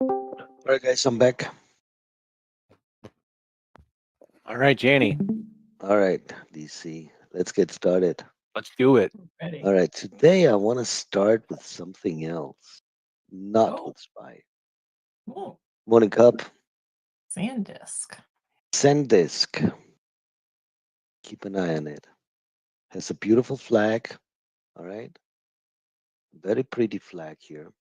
All right, guys, I'm back. All right, Janie, All right, DC, let's get started. let's do it. All right, today I want to start with something else, not Oh, with Spy. oh, Morning Cup, SanDisk. SanDisk. Keep an eye on it. Has a beautiful flag. All right, very pretty flag here.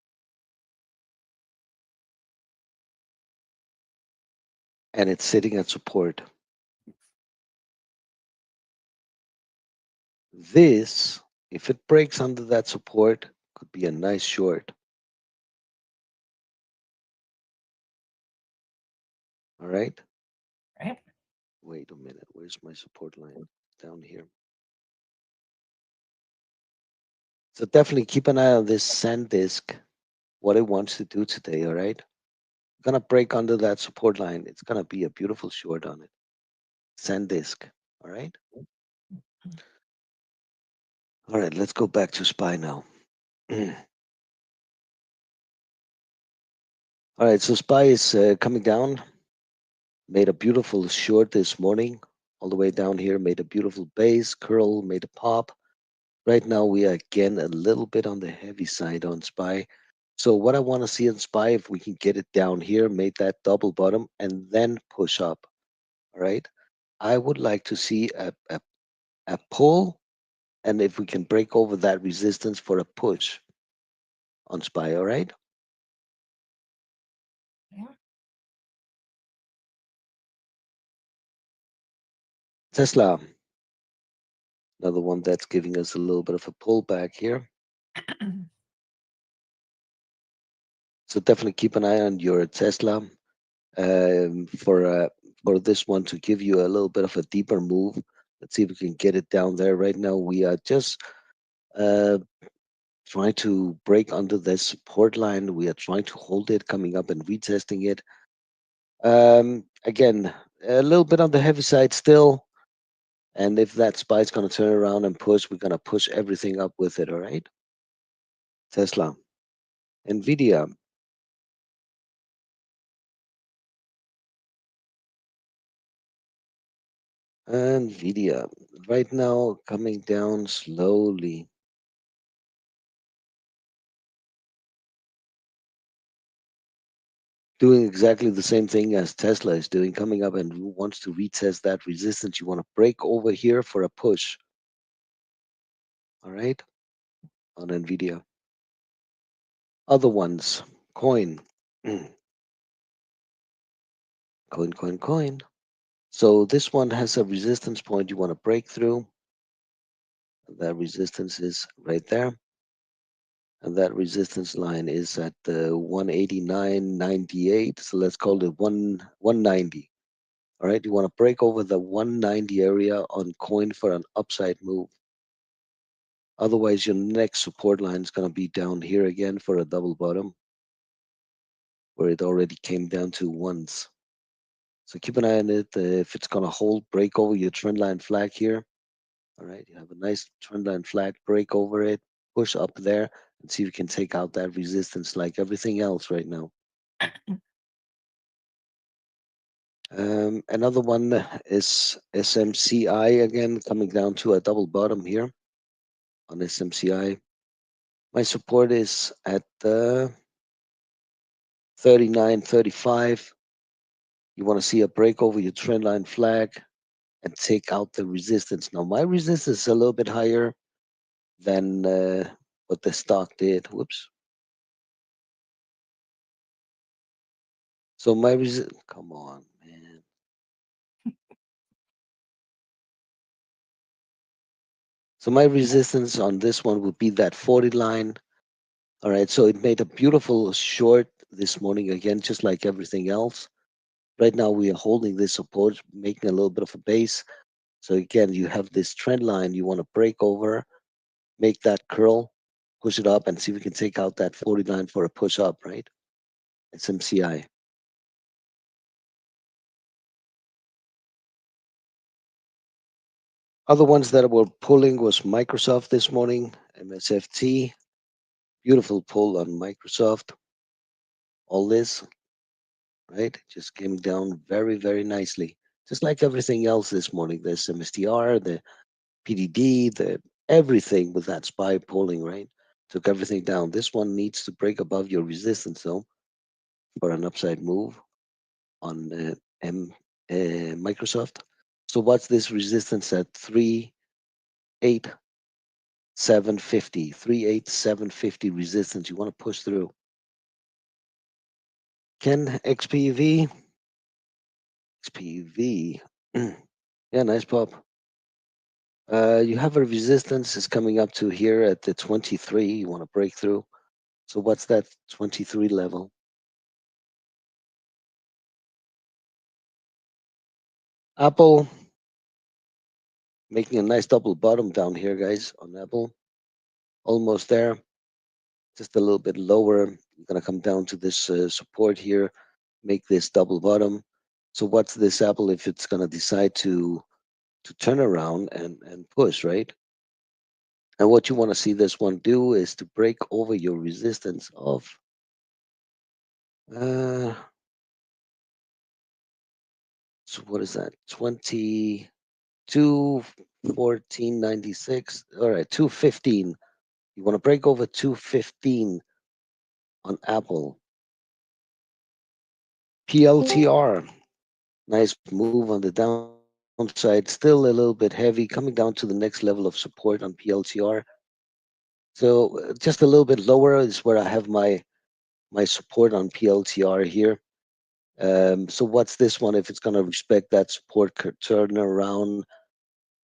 And it's sitting at support. This, if it breaks under that support, could be a nice short. All right. Right? Wait a minute. Where's my support line? Down here. So definitely keep an eye on this SanDisk, what it wants to do today, all right? Gonna break under that support line. It's gonna be a beautiful short on it. SanDisk, all right? All right, let's go back to SPY now. All right, so SPY is coming down, made a beautiful short this morning, all the way down here, made a beautiful base, curl, made a pop. Right now, we are again a little bit on the heavy side on SPY. So what I want to see in SPY, if we can get it down here, make that double bottom, and then push up. All right. I would like to see a pull, and if we can break over that resistance for a push on SPY. All right. Yeah. Tesla, another one that's giving us a little bit of a pullback here. So definitely keep an eye on your Tesla um, for uh, for this one to give you a little bit of a deeper move. Let's see if we can get it down there. Right now, we are just uh, trying to break under this support line. We are trying to hold it, coming up and retesting it. Again, a little bit on the heavy side still. And if that spy is going to turn around and push, we're going to push everything up with it. All right. Tesla, Nvidia. Nvidia. Right now, coming down slowly. Doing exactly the same thing as Tesla is doing, coming up and wants to retest that resistance. You want to break over here for a push. All right. On Nvidia. Other ones, coin. Coin. So this one has a resistance point you want to break through. That resistance is right there. And that resistance line is at the 189.98. So let's call it 190. All right. You want to break over the 190 area on coin for an upside move. Otherwise, your next support line is going to be down here again for a double bottom where it already came down to once. So keep an eye on it. If it's going to hold, break over your trend line flag here. All right, you have a nice trend line flag, break over it, push up there, and see if you can take out that resistance like everything else right now. Another one is SMCI again, coming down to a double bottom here on SMCI. My support is at 39.35. You want to see a break over your trend line flag and take out the resistance. Now, my resistance is a little bit higher than what the stock did. Whoops. So come on, man. So my resistance on this one would be that 40 line. All right, so it made a beautiful short this morning again, just like everything else. Right now we are holding this support, making a little bit of a base. So again, you have this trend line you want to break over, make that curl, push it up, and see if we can take out that 40 line for a push up, right? It's MCI. Other ones that were pulling was Microsoft this morning, MSFT. Beautiful pull on Microsoft. all this, right? Just came down very, very nicely. Just like everything else this morning. There's MSTR, the PDD, the everything with that SPY polling, right? Took everything down. This one needs to break above your resistance zone for an upside move on Microsoft. So what's this resistance at 38750? 38750 resistance. You want to push through. Ken XPV. XPV. Yeah, nice pop. You have a resistance is coming up to here at the 23. You want to break through. So what's that 23 level? Apple making a nice double bottom down here, guys, on Apple. Almost there. Just a little bit lower. You're going to come down to this support here, make this double bottom. So what's this Apple if it's going to decide to turn around and push, right? And what you want to see this one do is to break over your resistance of so what is that? 1496. All right, 215. You want to break over 215 on Apple. PLTR. Nice move on the downside. Still a little bit heavy. Coming down to the next level of support on PLTR. So just a little bit lower is where I have my support on PLTR here. So what's this one if it's going to respect that support turn around?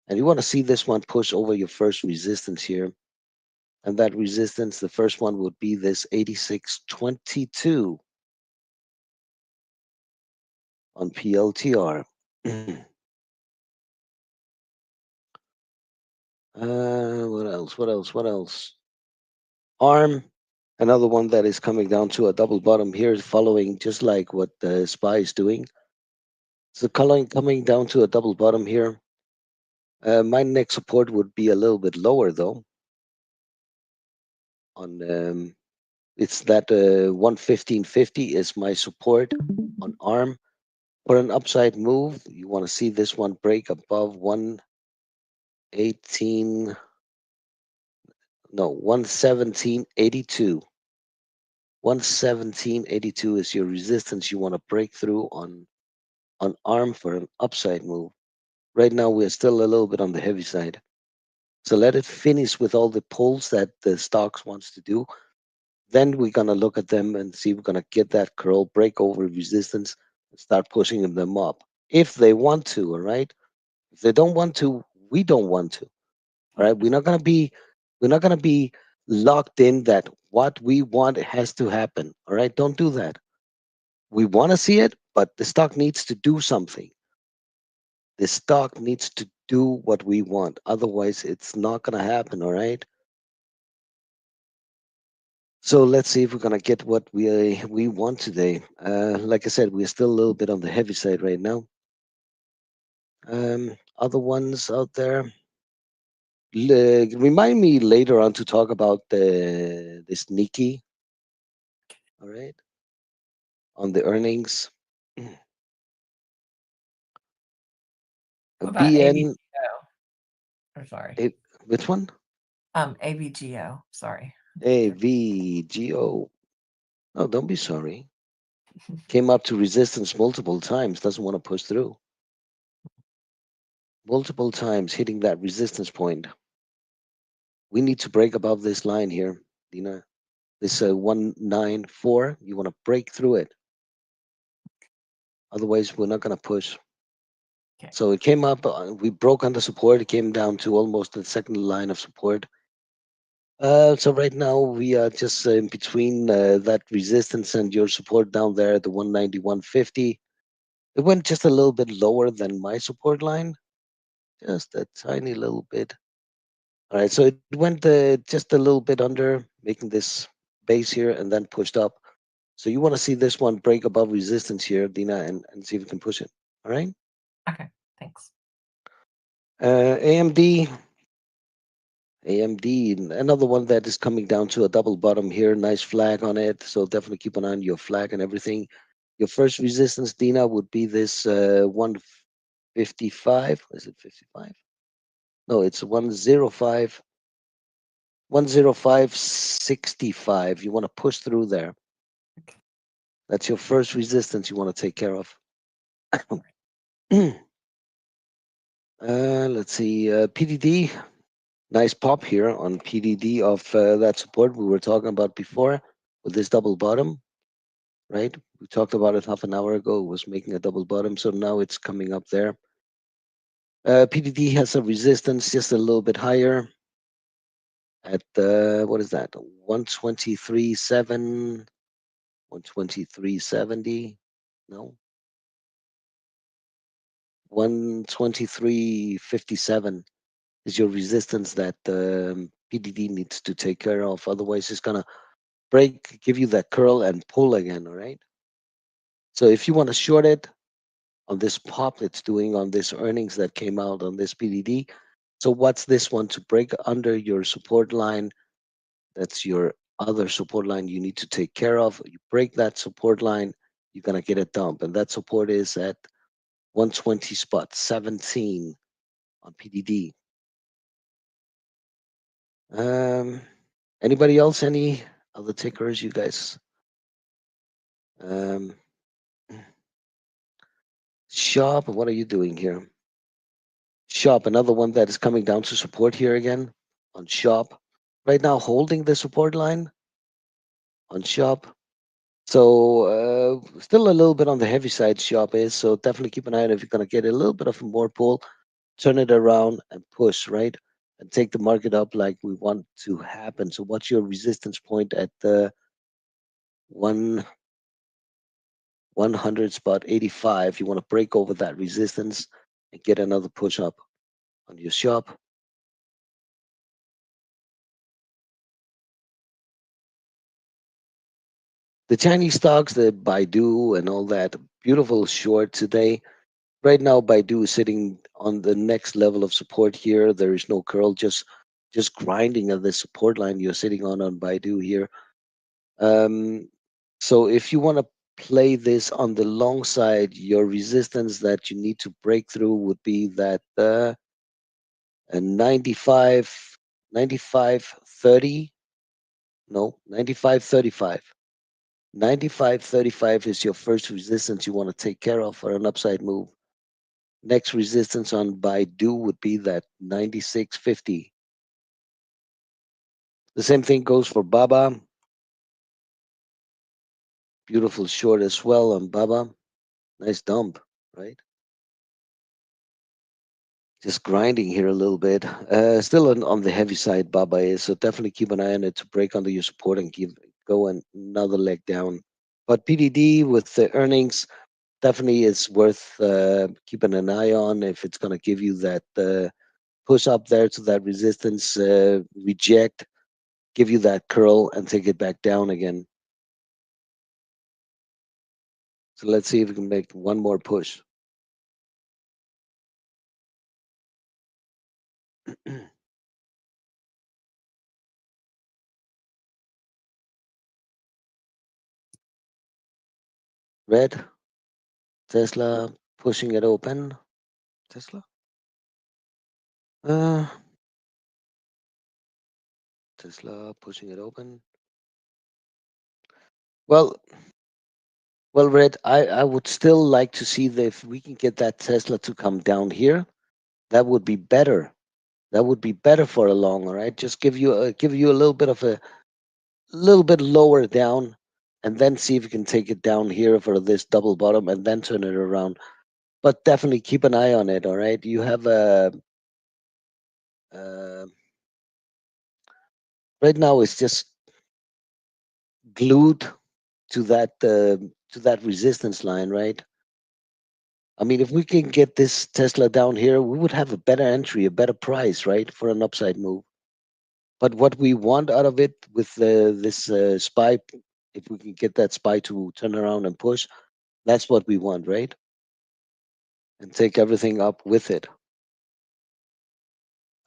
And you want to see this one push over your first resistance here. And that resistance, the first one would be this 8622 on PLTR. What else? What else? What else? ARM, another one that is coming down to a double bottom here, following just like what the SPY is doing. So coming down to a double bottom here. My next support would be a little bit lower though. On it's that 115.50 is my support on ARM. For an upside move, you want to see this one break above 118. No, 117.82. 117.82 is your resistance you want to break through on ARM for an upside move. Right now we're still a little bit on the heavy side. So let it finish with all the pulls that the stocks wants to do. Then we're gonna look at them and see if we're gonna get that curl, break over resistance, and start pushing them up. If they want to, all right. If they don't want to, we don't want to. All right. We're not gonna be locked in that what we want has to happen. All right. Don't do that. We want to see it, but the stock needs to do something. The stock needs to do what we want. Otherwise, it's not gonna happen. All right. So let's see if we're gonna get what we want today. Like I said, we're still a little bit on the heavy side right now. Other ones out there. Remind me later on to talk about this Nikki. All right, on the earnings. What about BN. Or sorry. Which one? AVGO. Sorry. AVGO. No, don't be sorry. Came up to resistance multiple times. Doesn't want to push through. Multiple times hitting that resistance point. We need to break above this line here, Dina. This 194. You want to break through it. Otherwise, we're not going to push. Okay. So it came up. We broke under support. It came down to almost the second line of support. So right now we are just in between that resistance and your support down there at the 191.50. It went just a little bit lower than my support line, just a tiny little bit. All right, so it went just a little bit under, making this base here, and then pushed up. So you want to see this one break above resistance here, Dina, and see if we can push it. All right. Okay. Thanks. AMD. AMD, another one that is coming down to a double bottom here. Nice flag on it. So definitely keep an eye on your flag and everything. Your first resistance, Dina, would be this 155. Is it 55? No, it's 105. 105.65. You want to push through there. Okay. That's your first resistance you want to take care of. Let's see. PDD. Nice pop here on PDD of that support we were talking about before with this double bottom, right? We talked about it half an hour ago. It was making a double bottom, so now it's coming up there. PDD has a resistance just a little bit higher at what is that? 123.7, 123.70. No, 123.57 is your resistance that PDD needs to take care of. Otherwise, it's gonna break, give you that curl and pull again. All right. So if you want to short it on this pop it's doing on this earnings that came out on this PDD. So what's this one to break under your support line? That's your other support line you need to take care of. You break that support line, you're gonna get a dump, and that support is at 120 spot 17 on PDD. Anybody else? Any other tickers, you guys? Sharp, what are you doing here? Sharp, another one that is coming down to support here again on Sharp. Right now, holding the support line on Sharp. So still a little bit on the heavy side, Sharp is. So definitely keep an eye on if you're going to get a little bit of more pull, turn it around and push, right? And take the market up like we want to happen. So what's your resistance point at the 100 spot 85? You want to break over that resistance and get another push up on your Sharp. The Chinese stocks, the Baidu and all that, beautiful short today. Right now, Baidu is sitting on the next level of support here. There is no curl, just grinding at the support line you're sitting on Baidu here. So if you want to play this on the long side, your resistance that you need to break through would be that 95.30. No, 95.35. 95.35 is your first resistance you want to take care of for an upside move. Next resistance on Baidu would be that 96.50. The same thing goes for Baba. Beautiful short as well on Baba. Nice dump, right? Just grinding here a little bit. Still on the heavy side, Baba is. So definitely keep an eye on it to break under your support and go another leg down. But PDD with the earnings, definitely is worth keeping an eye on if it's going to give you that push up there to that resistance, reject, give you that curl and take it back down again. So let's see if we can make one more push. Red, Tesla pushing it open. Tesla? Tesla pushing it open. Well, Red, I would still like to see if we can get that Tesla to come down here. That would be better. That would be better for a long, all right? Just give you a little bit of a little bit lower down, and then see if you can take it down here for this double bottom, and then turn it around. But definitely keep an eye on it. All right, you have a right now it's just glued to that resistance line, right? I mean, if we can get this Tesla down here, we would have a better entry, a better price, right, for an upside move. But what we want out of it with this SPY, if we can get that SPY to turn around and push, that's what we want, right? And take everything up with it.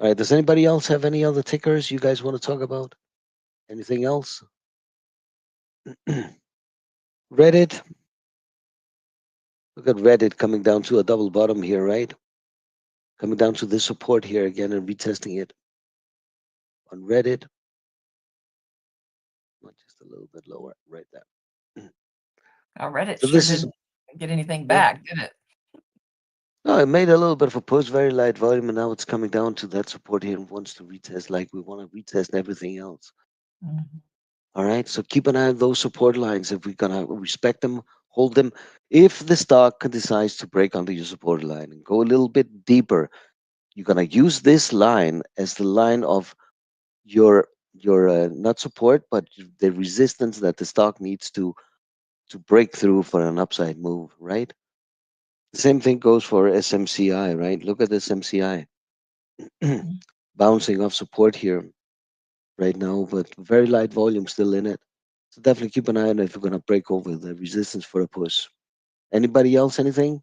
All right. Does anybody else have any other tickers you guys want to talk about? Anything else? Reddit. Look at Reddit coming down to a double bottom here, right? Coming down to this support here again and retesting it on Reddit. Just a little bit lower, right there. Reddit So sure this is didn't get anything yeah. back, did it? No, it made a little bit of a push, very light volume, and now it's coming down to that support here and wants to retest like we want to retest everything else. Mhm. All right, so keep an eye on those support lines. If we're gonna respect them, hold them. If the stock decides to break under your support line and go a little bit deeper, you're gonna use this line as the line of your not support, but the resistance that the stock needs to break through for an upside move, right? The same thing goes for SMCI, right? Look at this MCI Mhm. bouncing off support here right now, but very light volume still in it. So definitely keep an eye on it if you're gonna break over the resistance for a push. Anybody else? Anything?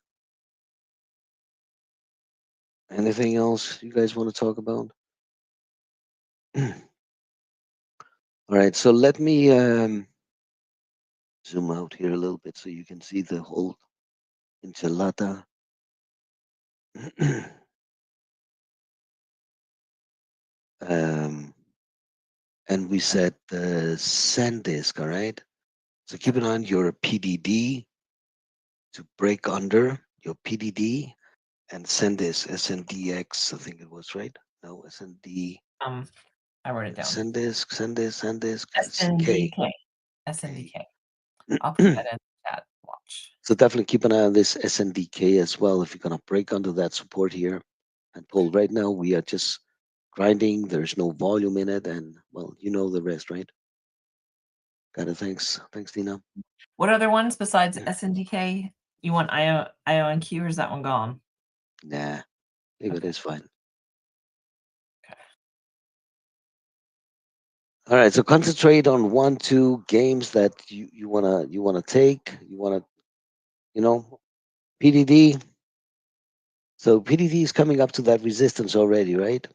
Anything else you guys want to talk about? All right, so let me zoom out here a little bit so you can see the whole enchilada. um, and we said the SanDisk, all right? So keep an eye on your PDD to break under your PDD and SanDisk, SNDX, I think it was, right? No, SND, I wrote it down. SanDisk, K. SNDK. SNDK. I'll put that in the chat. Watch. So definitely keep an eye on this SNDK as well if you're going to break under that support here and pull. Right now, we are just grinding. There's no volume in it. And, well, you know the rest, right? Got it. Thanks. Thanks, Dina. What other ones besides SNDK? You want IONQ or is that one gone? Nah, leave it. Okay. It's fine. Okay. All right. So concentrate on 1-2 games that you wanna take. You wanna, PDD. So PDD is coming up to that resistance already, right?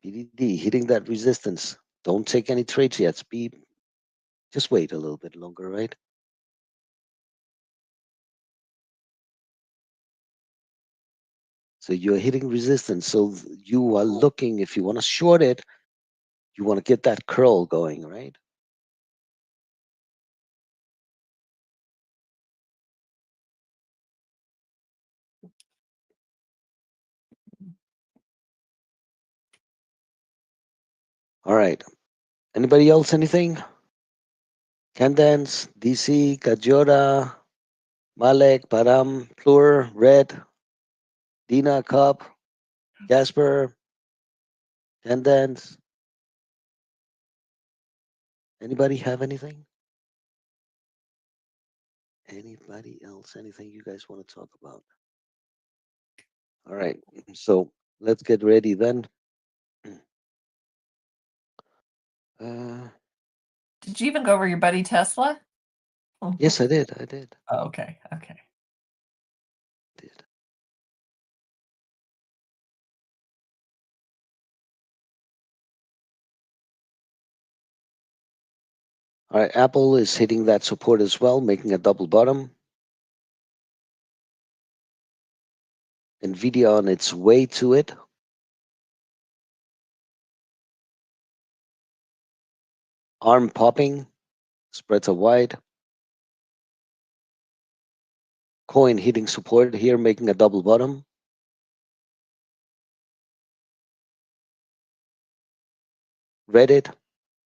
PDD hitting that resistance. Don't take any trades yet. Just wait a little bit longer, right? So you're hitting resistance. So you are looking, if you want to short it, you want to get that curl going, right? All right. Anybody else? Anything? Candance, DC, Kajora, Malek, Param, Plur, Red, Dina, Cup, Jasper, Candance. Anybody have anything? Anybody else? Anything you guys want to talk about? All right. So let's get ready then. Did you even go over your buddy Tesla? Yes, I did. I did. Oh, okay. Okay. Did. All right. Apple is hitting that support as well, making a double bottom. Nvidia on its way to it. ARM popping. Spreads are wide. Coin hitting support here, making a double bottom. Reddit,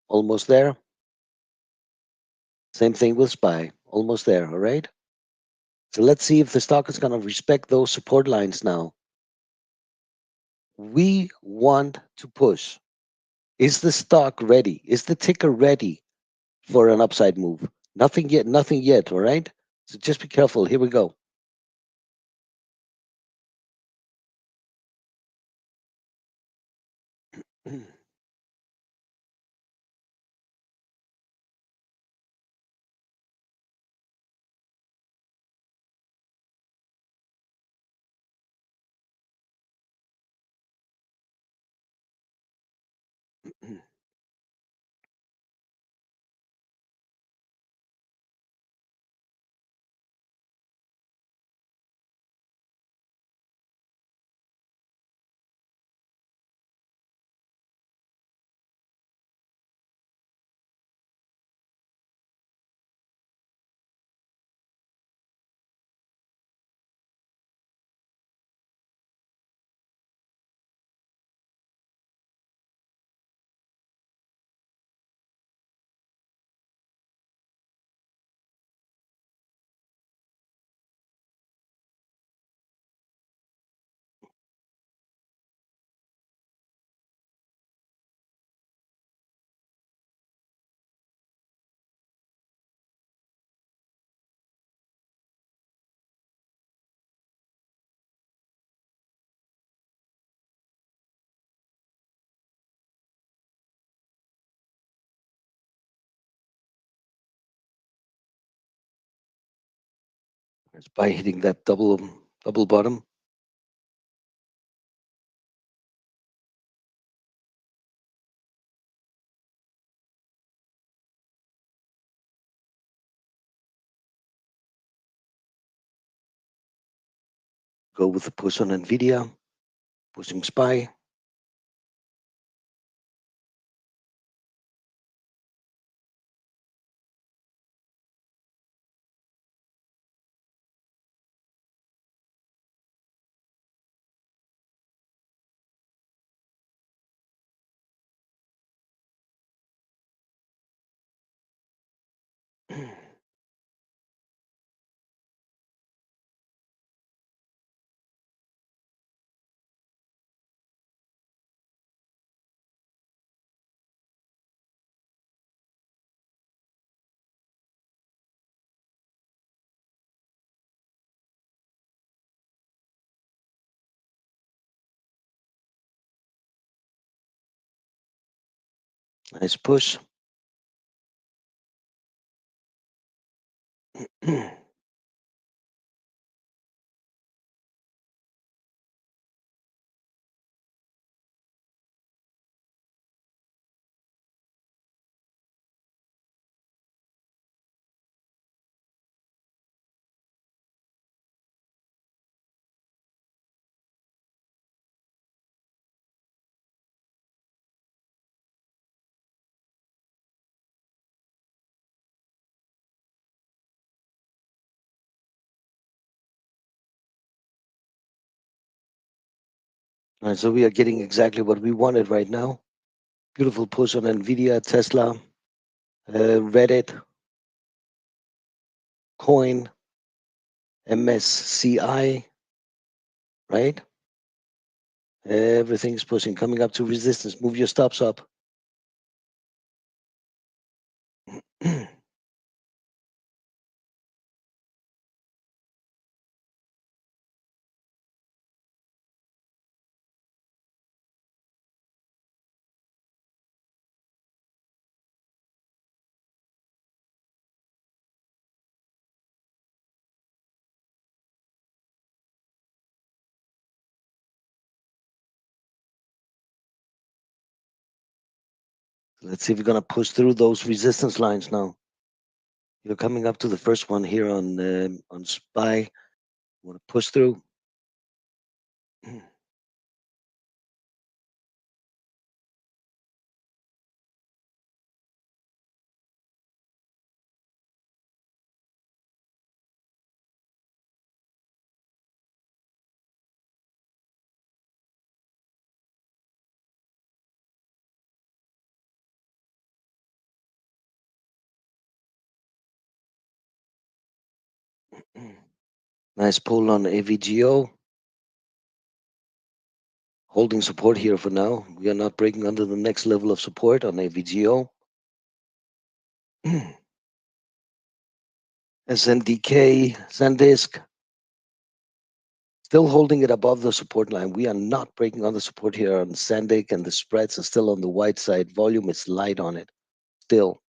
almost there. Same thing with SPY, almost there, all right? So let's see if the stock is going to respect those support lines now. We want to push. Is the stock ready? Is the ticker ready for an upside move? Nothing yet, all right? So just be careful. Here we go. SPY hitting that double bottom. Go with the push on Nvidia, pushing SPY. Nice push. All right, so we are getting exactly what we wanted right now. Beautiful push on Nvidia, Tesla, Reddit, Coin, MSCI, right? Everything's pushing, coming up to resistance. Move your stops up. Let's see if we're gonna push through those resistance lines now. You're coming up to the first one here on SPY. Want to push through? Nice pull on AVGO. Holding support here for now. We are not breaking under the next level of support on AVGO. SNDK, SanDisk, still holding it above the support line. We are not breaking on the support here on SanDisk, and the spreads are still on the white side. Volume is light on it, still.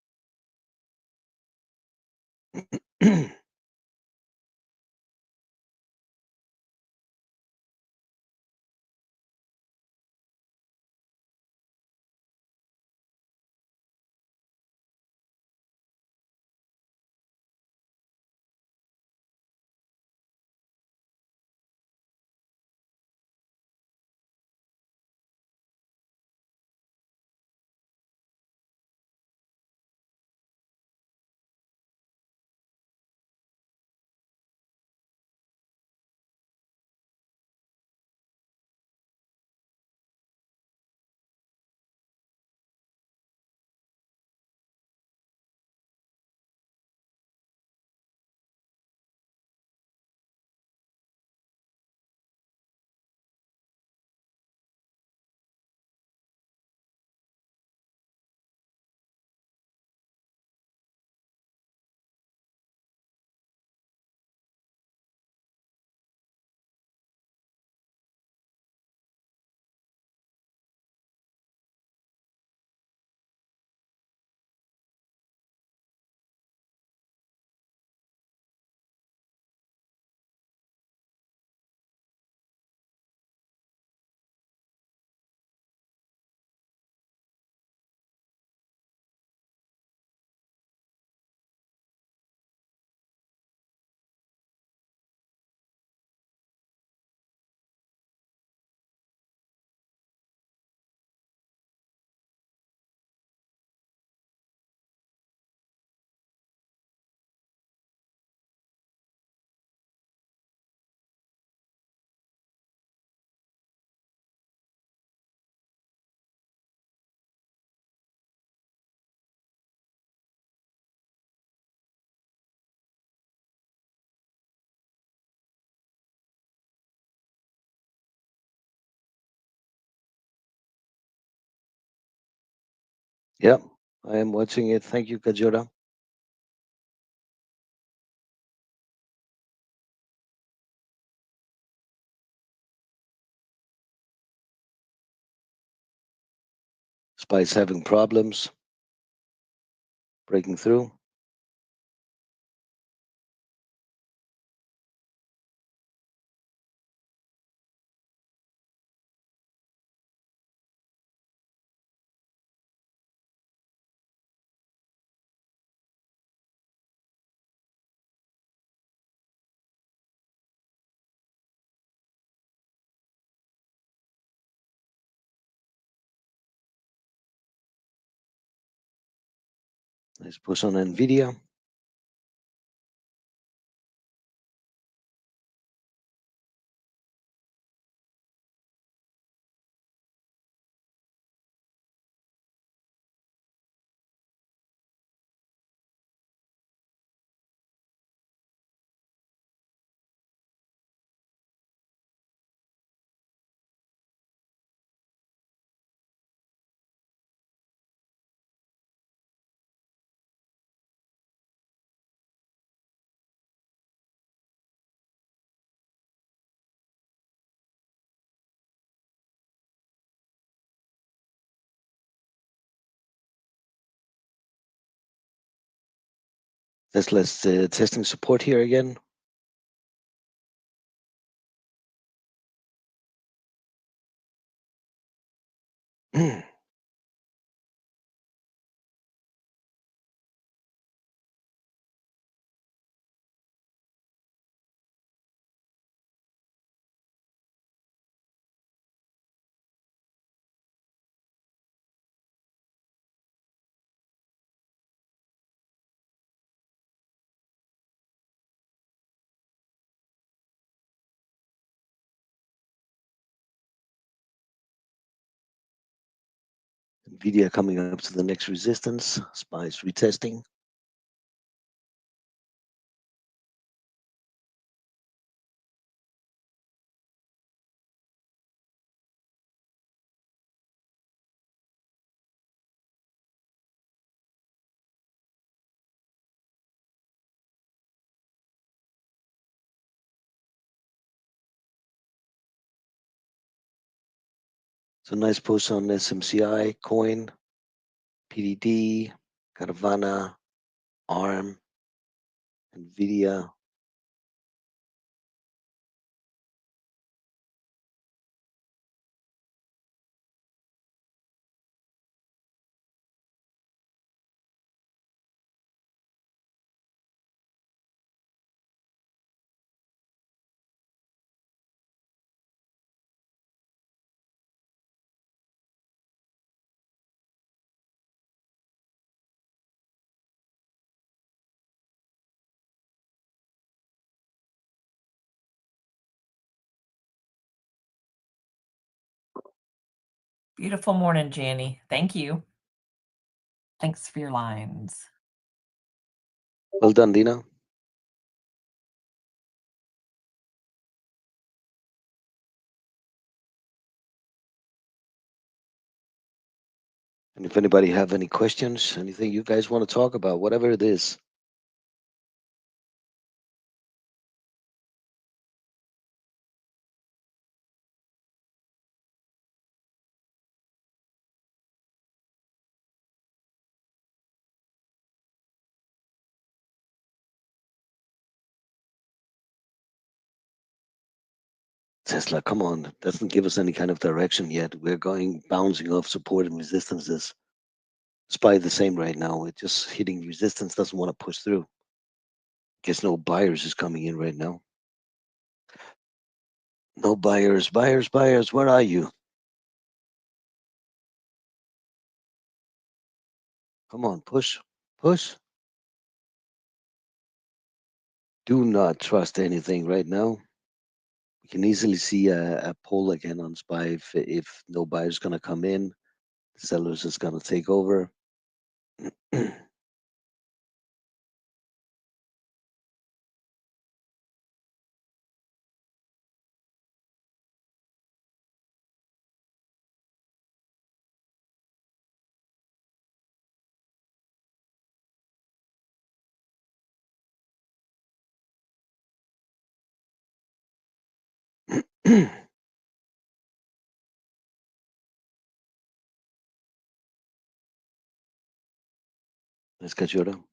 Yeah, I am watching it. Thank you, Kajora. SPY's having problems breaking through. Nice push on NVIDIA. Tesla's testing support here again. NVIDIA coming up to the next resistance. SPY's retesting. So nice push on SMCI, Coin, PDD, Caravana, ARM, NVIDIA. Beautiful morning, Janny. Thank you. Thanks for your lines. Well done, Dina. And if anybody have any questions, anything you guys want to talk about, whatever it is, Tesla, come on, doesn't give us any kind of direction yet. We're going bouncing off support and resistances. SPY the same right now. It's just hitting resistance, doesn't want to push through. Guess no buyers is coming in right now. No buyers, buyers, where are you? Come on, push. Do not trust anything right now. We can easily see a pull again on SPY if no buyer's going to come in. Sellers is going to take over. Let's catch you.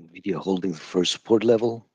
NVIDIA holding the first support level.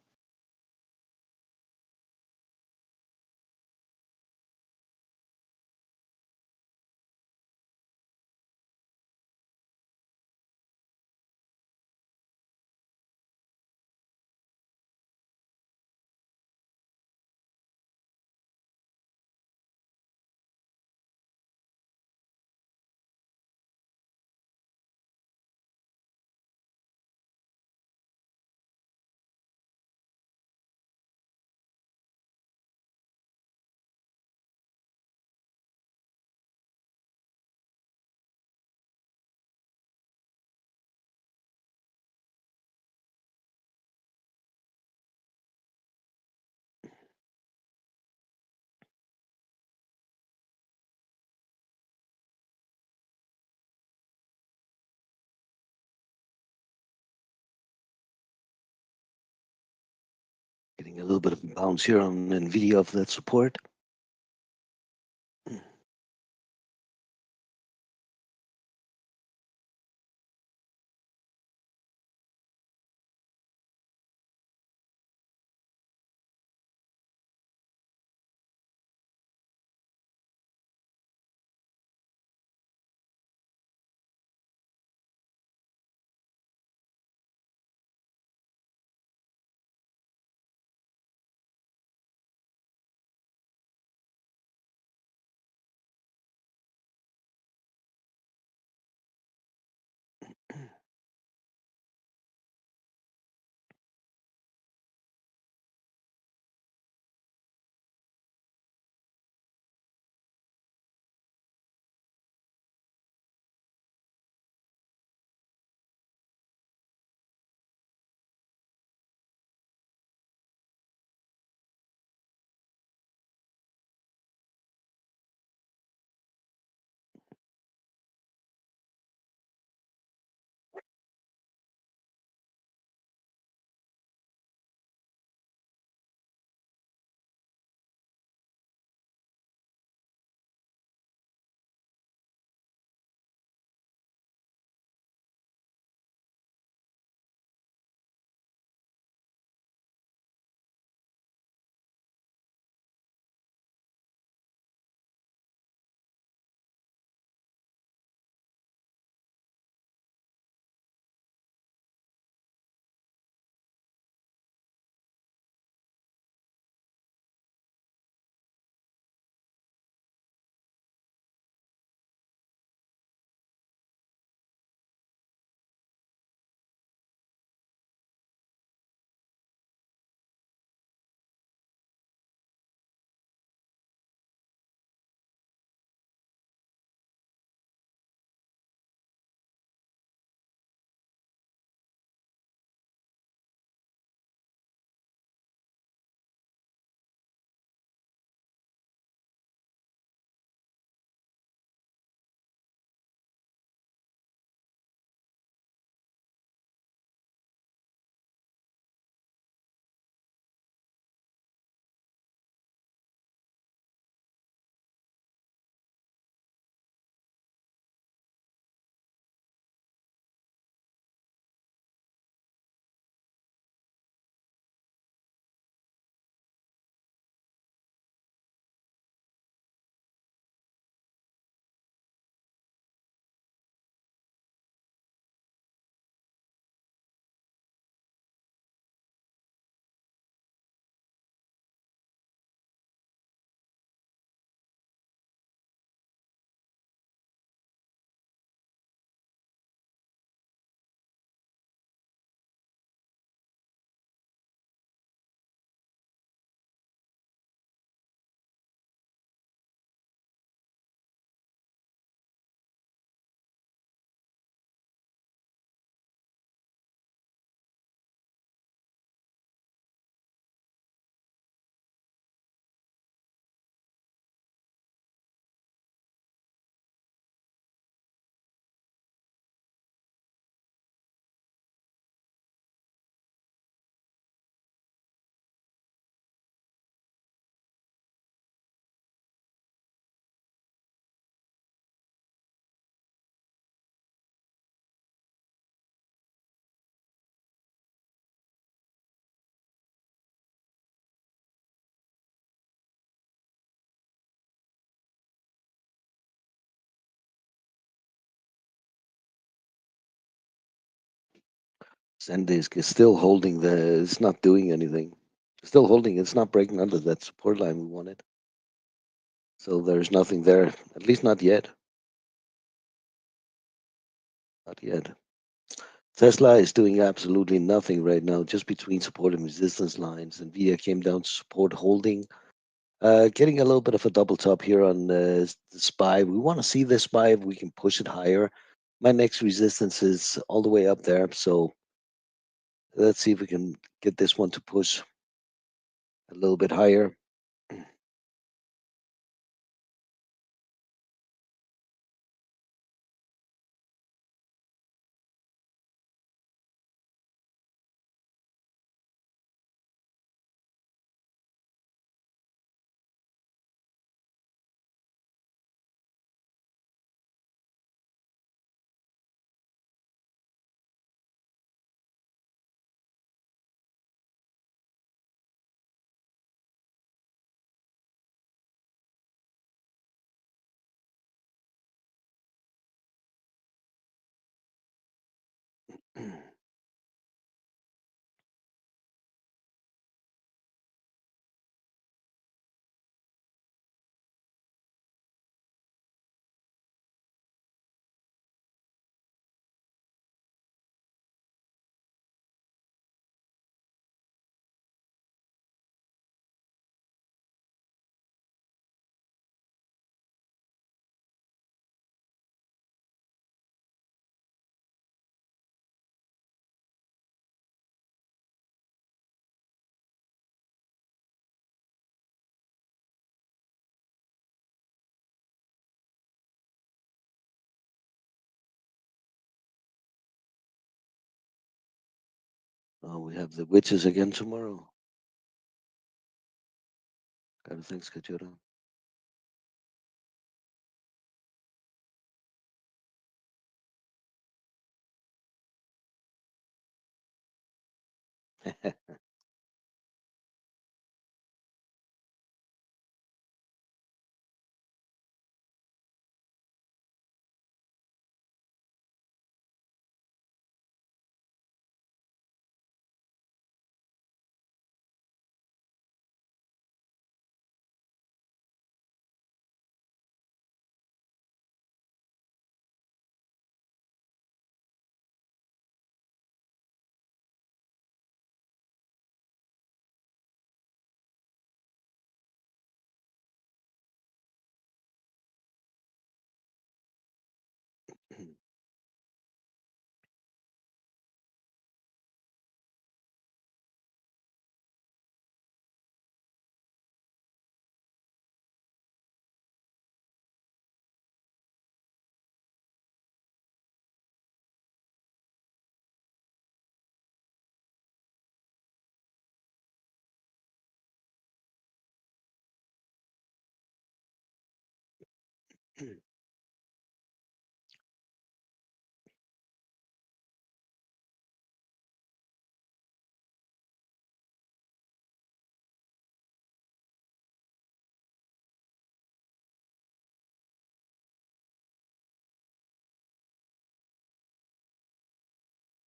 Getting a little bit of bounce here on NVIDIA of that support. SanDisk is still holding it's not doing anything. Still holding, it's not breaking under that support line we wanted. So there's nothing there, at least not yet. Not yet. Tesla is doing absolutely nothing right now, just between support and resistance lines. Nvidia came down to support holding, getting a little bit of a double top here on the SPY. We want to see this SPY if we can push it higher. My next resistance is all the way up there, so let's see if we can get this one to push a little bit higher. Oh, we have the witches again tomorrow. Thanks, Kajura.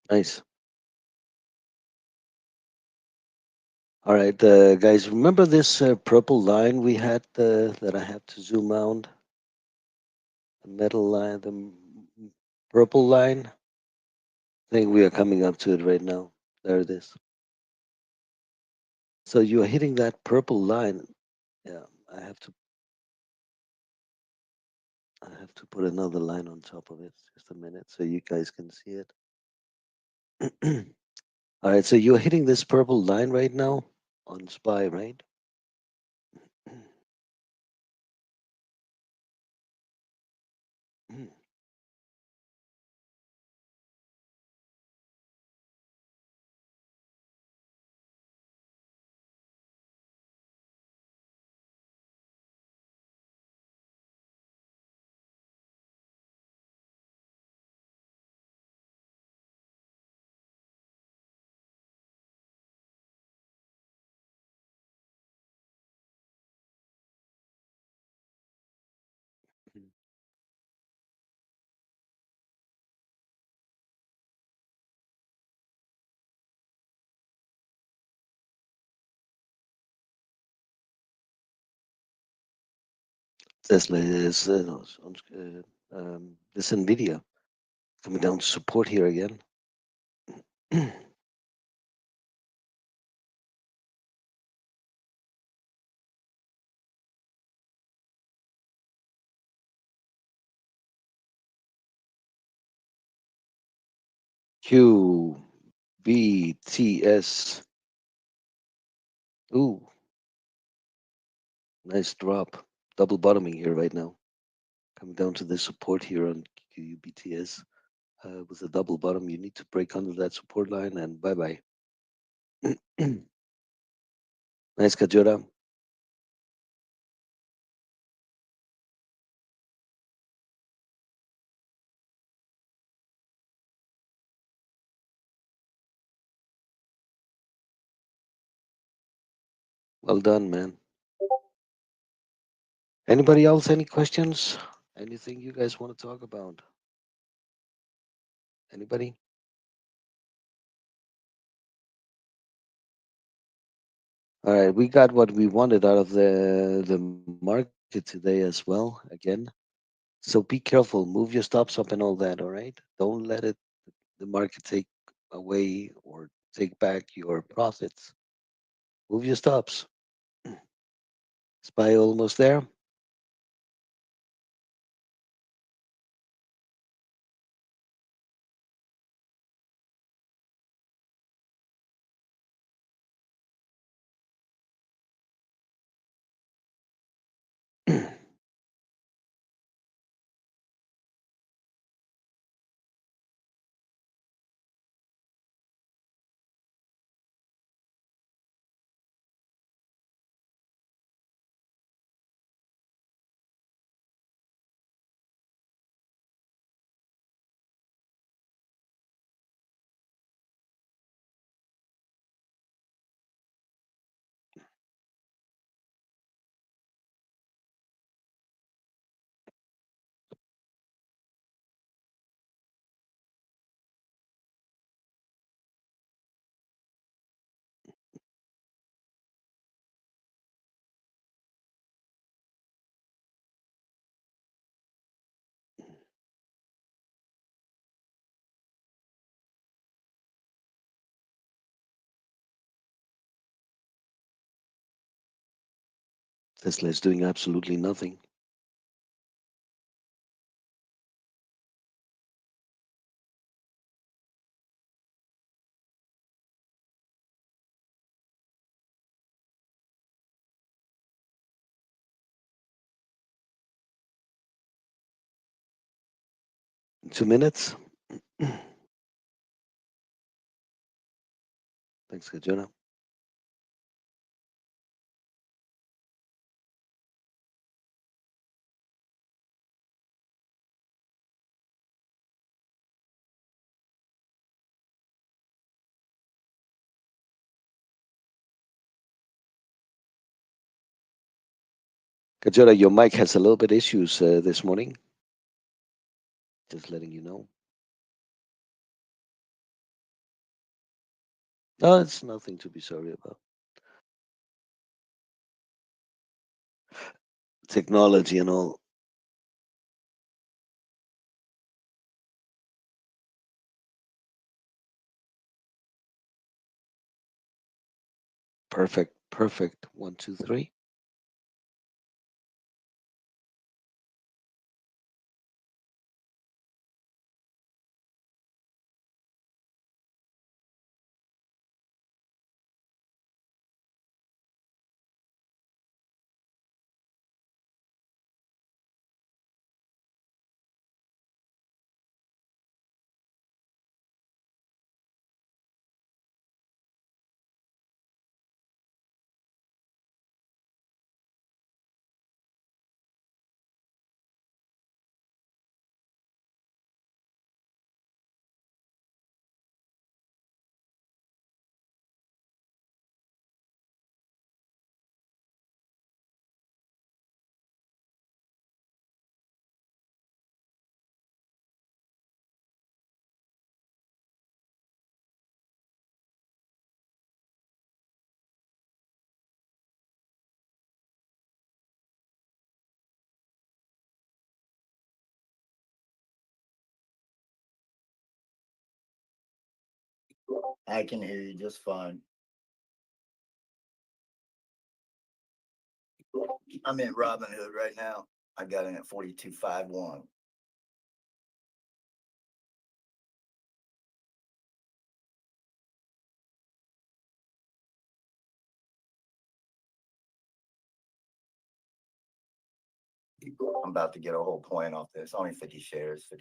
Nice. All right, guys, remember this purple line we had that I have to zoom out? The metal line, purple line? I think we are coming up to it right now. There it is. So you are hitting that purple line. Yeah, I have to put another line on top of it. Just a minute so you guys can see it. All right, so you're hitting this purple line right now on SPY, right? Tesla is no, this NVIDIA coming down to support here again. QBTS. Ooh, nice drop. Double bottoming here right now. Coming down to the support here on QBTS. With a double bottom, you need to break under that support line and bye bye. Nice Kajora. Well done, man. Anybody else? Any questions? Anything you guys want to talk about? Anybody? All right, we got what we wanted out of the market today as well. Again, so be careful. Move your stops up and all that. All right. Don't let the market take away or take back your profits. Move your stops. SPY almost there. Tesla is doing absolutely nothing. In 2 minutes. Thanks, Kajuna. Kajuna, your mic has a little bit issues this morning. Just letting you know. No, it's nothing to be sorry about. Technology and all. Perfect. Perfect. 1, 2, 3. I can hear you just fine. I'm in Robinhood right now. I got in at 42.51. I'm about to get a whole point off this. Only 50 shares, $50.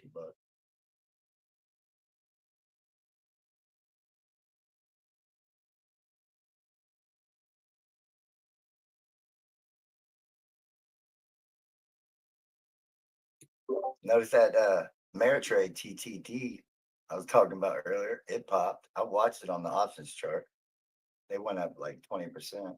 Notice that Ameritrade TTD I was talking about earlier, it popped. I watched it on the options chart. They went up like 20%.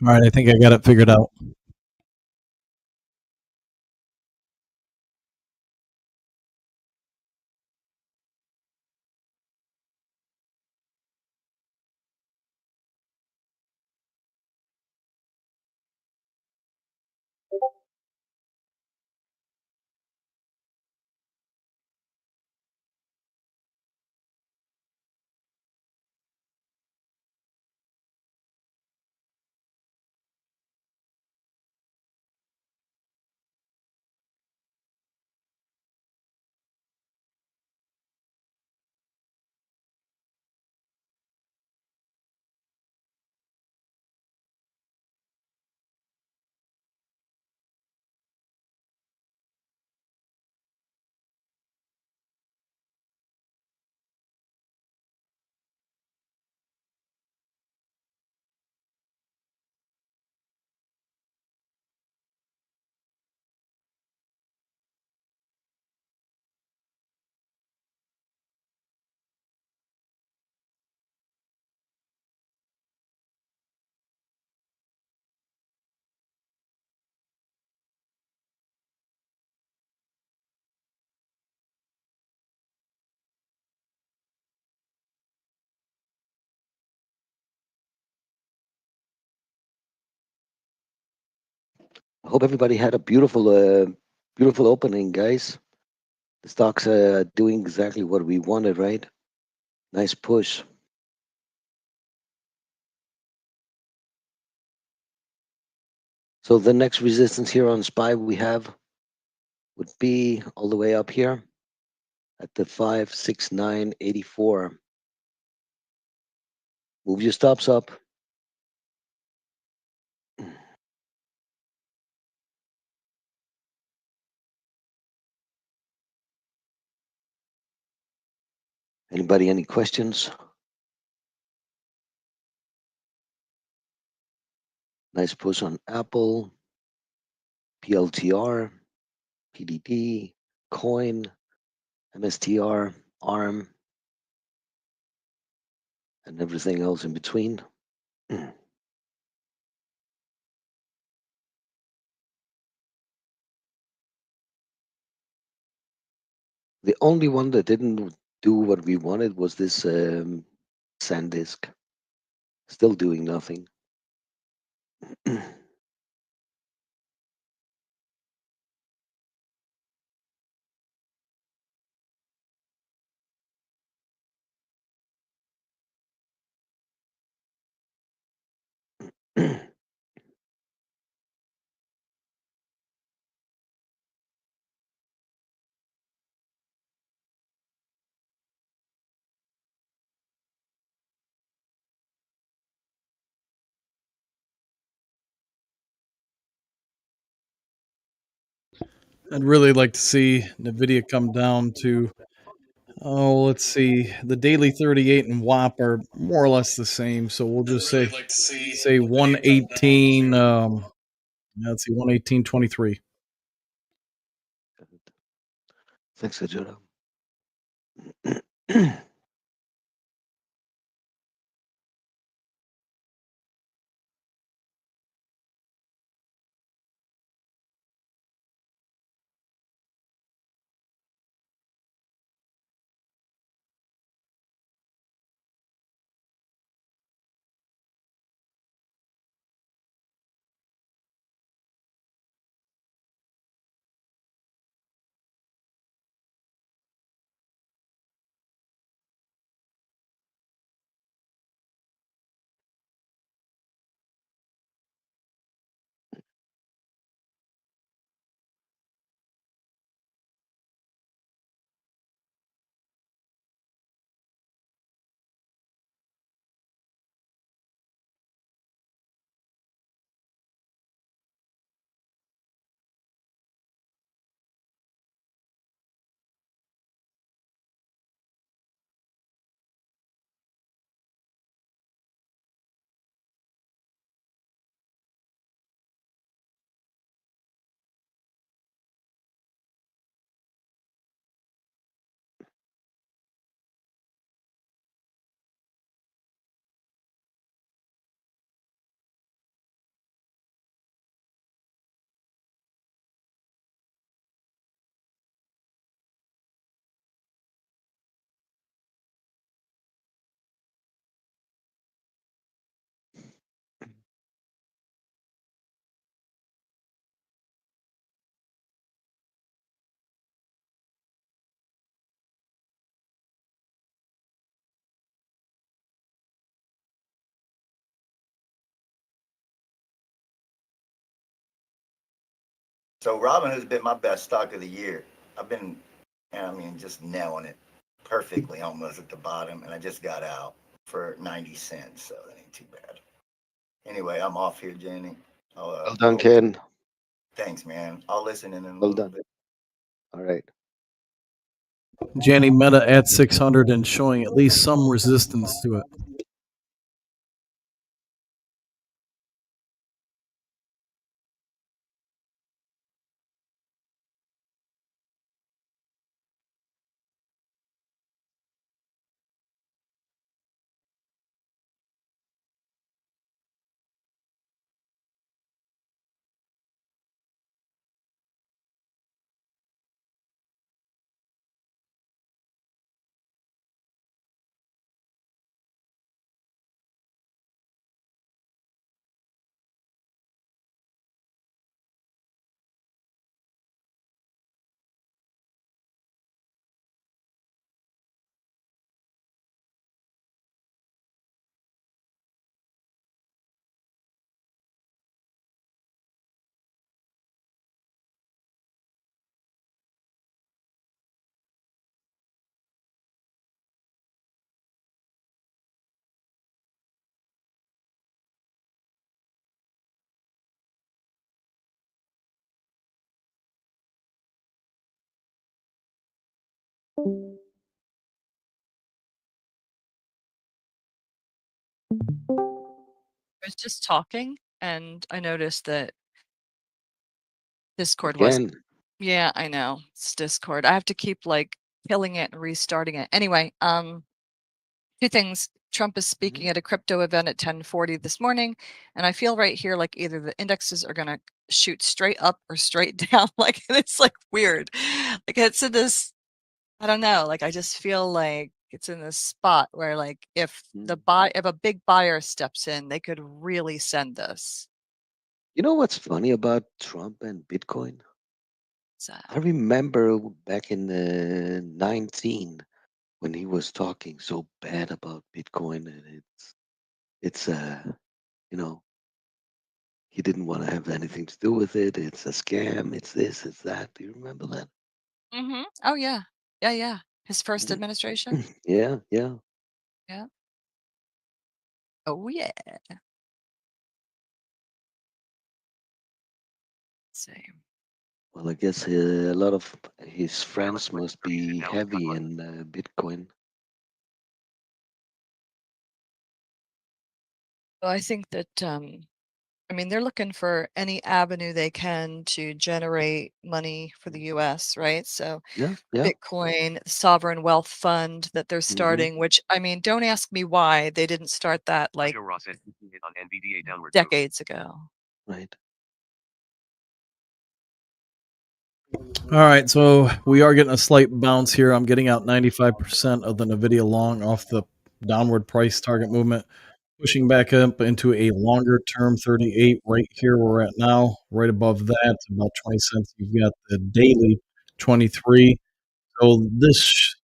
All right, I think I got it figured out. I hope everybody had a beautiful opening, guys. The stock's doing exactly what we wanted, right? Nice push. So the next resistance here on SPY we have would be all the way up here at the 569.84. Move your stops up. Anybody, any questions? Nice push on Apple, PLTR, PDD, Coin, MSTR, ARM, and everything else in between. The only one that didn't do what we wanted was this SanDisk. Still doing nothing. I'd really like to see NVIDIA come down to, oh, let's see, the daily 38 and WAP are more or less the same. So we'll just say 118. Let's see, 118.23. Thanks, Ajura. So Robin has been my best stock of the year. I've been, just nailing it perfectly almost at the bottom, and I just got out for 90 cents, so that ain't too bad. Anyway, I'm off here, Jenny. Well done, Ken. Thanks, man. I'll listen in a Well little done. bit. All right. Jenny, Meta at 600 and showing at least some resistance to it. I was just talking and I noticed that Discord was Again. yeah, I know. It's Discord. I have to keep like killing it and restarting it. Anyway, two things. Trump is speaking at a crypto event at 10:40 this morning, and I feel right here like either the indexes are gonna shoot straight up or straight down. Like it's like weird. Like it's in this, I don't know. Like I just feel like it's in this spot where like if if a big buyer steps in, they could really send this. You know what's funny about Trump and Bitcoin? So I remember back in 19 when he was talking so bad about Bitcoin, and it's you know, he didn't want to have anything to do with it. It's a scam. It's this. It's that. Do you remember that? oh yeah. Yeah. His first Mhm. administration. Yeah, yeah. Yeah. Oh yeah. Same. Well, I guess a lot of his friends must be heavy in Bitcoin. Well, I think that I mean they're looking for any avenue they can to generate money for the US, right? So Yeah, yeah. Bitcoin, sovereign wealth fund that they're starting, which I mean, don't ask me why they didn't start that like decades ago. Right. All right, so we are getting a slight bounce here. I'm getting out 95% of the NVIDIA long off the downward price target movement, pushing back up into a longer term 38 right here where we're at now. Right above that, about 20 cents. You've got the daily 23. So this,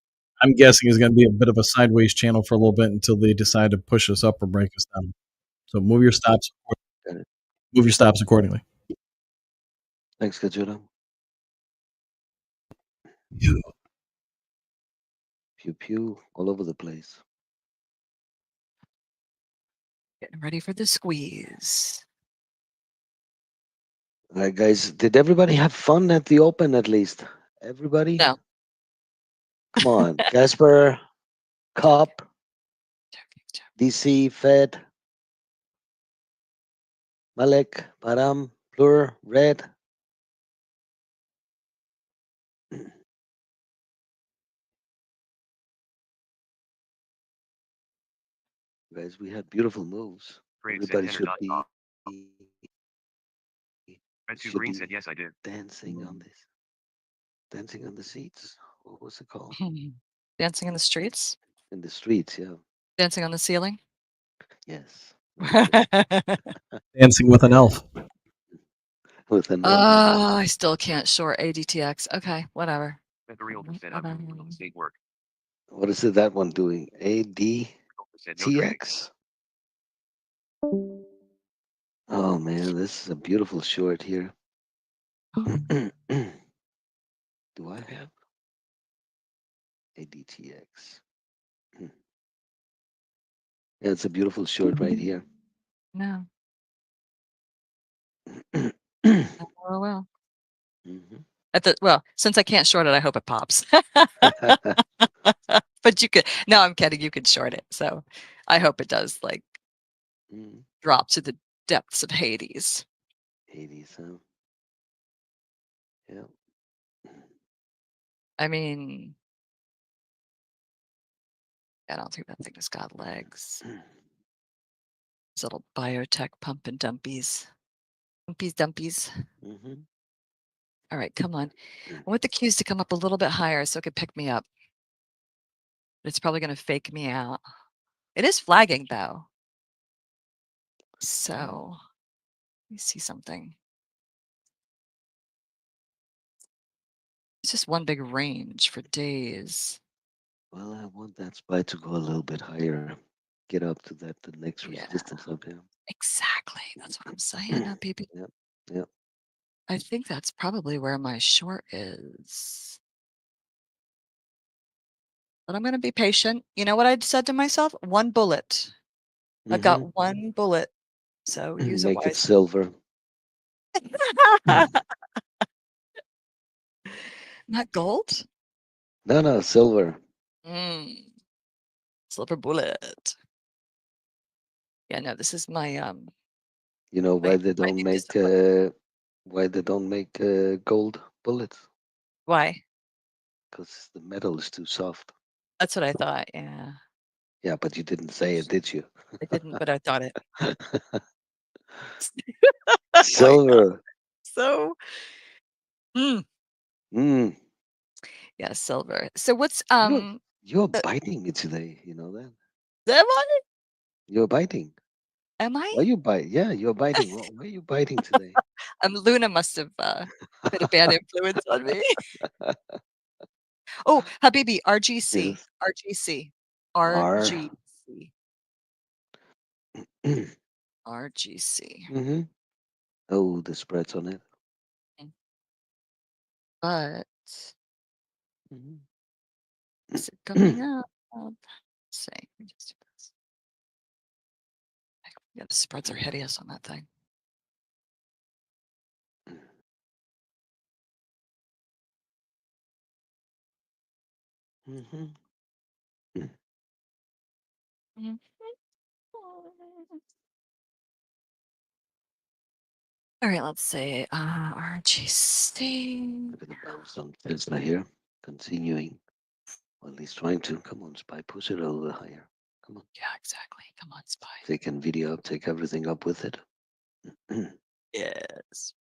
I'm guessing, is going to be a bit of a sideways channel for a little bit until they decide to push us up or break us down. So move your stops. Got it. Move your stops accordingly. Thanks, Kajuda. Pew pew all over the place. Getting ready for the squeeze. All right, guys. Did everybody have fun at the Open at least? Everybody? No. Come on. Casper, Cop, DC, Fed, Malek, Param, Plur, Red. Guys, we had beautiful moves. Everybody should be said, yes, I did. dancing on this. Dancing on the seats. What was it called? Dancing in the streets? In the streets, yeah. Dancing on the ceiling? Yes. Dancing with an elf. With an Oh, I still can't short ADTX. Okay, whatever. The realtor said, I'm doing real estate work. What is it that one doing? Realtor said, no trading. ADTX? Oh man, this is a beautiful short here. Do I have ADTX? Yeah, it's a beautiful short right here. No. Oh well. Mhm. Well, since I can't short it, I hope it pops. But you could. No, I'm kidding. You could short it. So I hope it does like Mm, drop to the depths of Hades. Hades, huh? Yeah. I mean, I don't think that thing has got legs. These little biotech pump and dumpies. Dumpies. Mhm. All right, come on. I want the cues to come up a little bit higher so it could pick me up. But it's probably going to fake me out. It is flagging though. So let me see something. It's just one big range for days. Well, I want that spy to go a little bit higher. Get up to the next Yeah. resistance up here. Exactly. That's what I'm saying, baby. Yep. Yep. I think that's probably where my short is. But I'm going to be patient. You know what I said to myself? One bullet. I've Mhm. got one bullet. So use it Make it wisely. silver. Not gold? No, silver. Silver bullet. Yeah, no, this is my You know why my they don't lightning make discipline. gold bullets? Why? Because the metal is too soft. That's what I thought. Yeah. Yeah, but you didn't say it, did you? I didn't, but I thought it. Silver. So Mm. yeah, silver. So what's You know, You're biting me today. You know that? Am I? You're biting. Am Why I? you bite? Yeah, you're biting. Why are you biting today? Luna must have been a bad influence on me. Oh, Habibi, RGC, Yes. RGC, R. RGC, RGC. Mm-hmm. Oh, the spreads on it. But Mhm. is it coming up? Let's see. Let me just do this. Yeah, the spreads are hideous on that thing. Mhm. Mhm. All right, let's say RGC. Look at the bounce on Tesla here. Continuing. Or at least trying to. Come on, Spy. Push it a little higher. Come on. Yeah, exactly. Come on, Spy. Take NVIDIA up. Take everything up with it. Yes.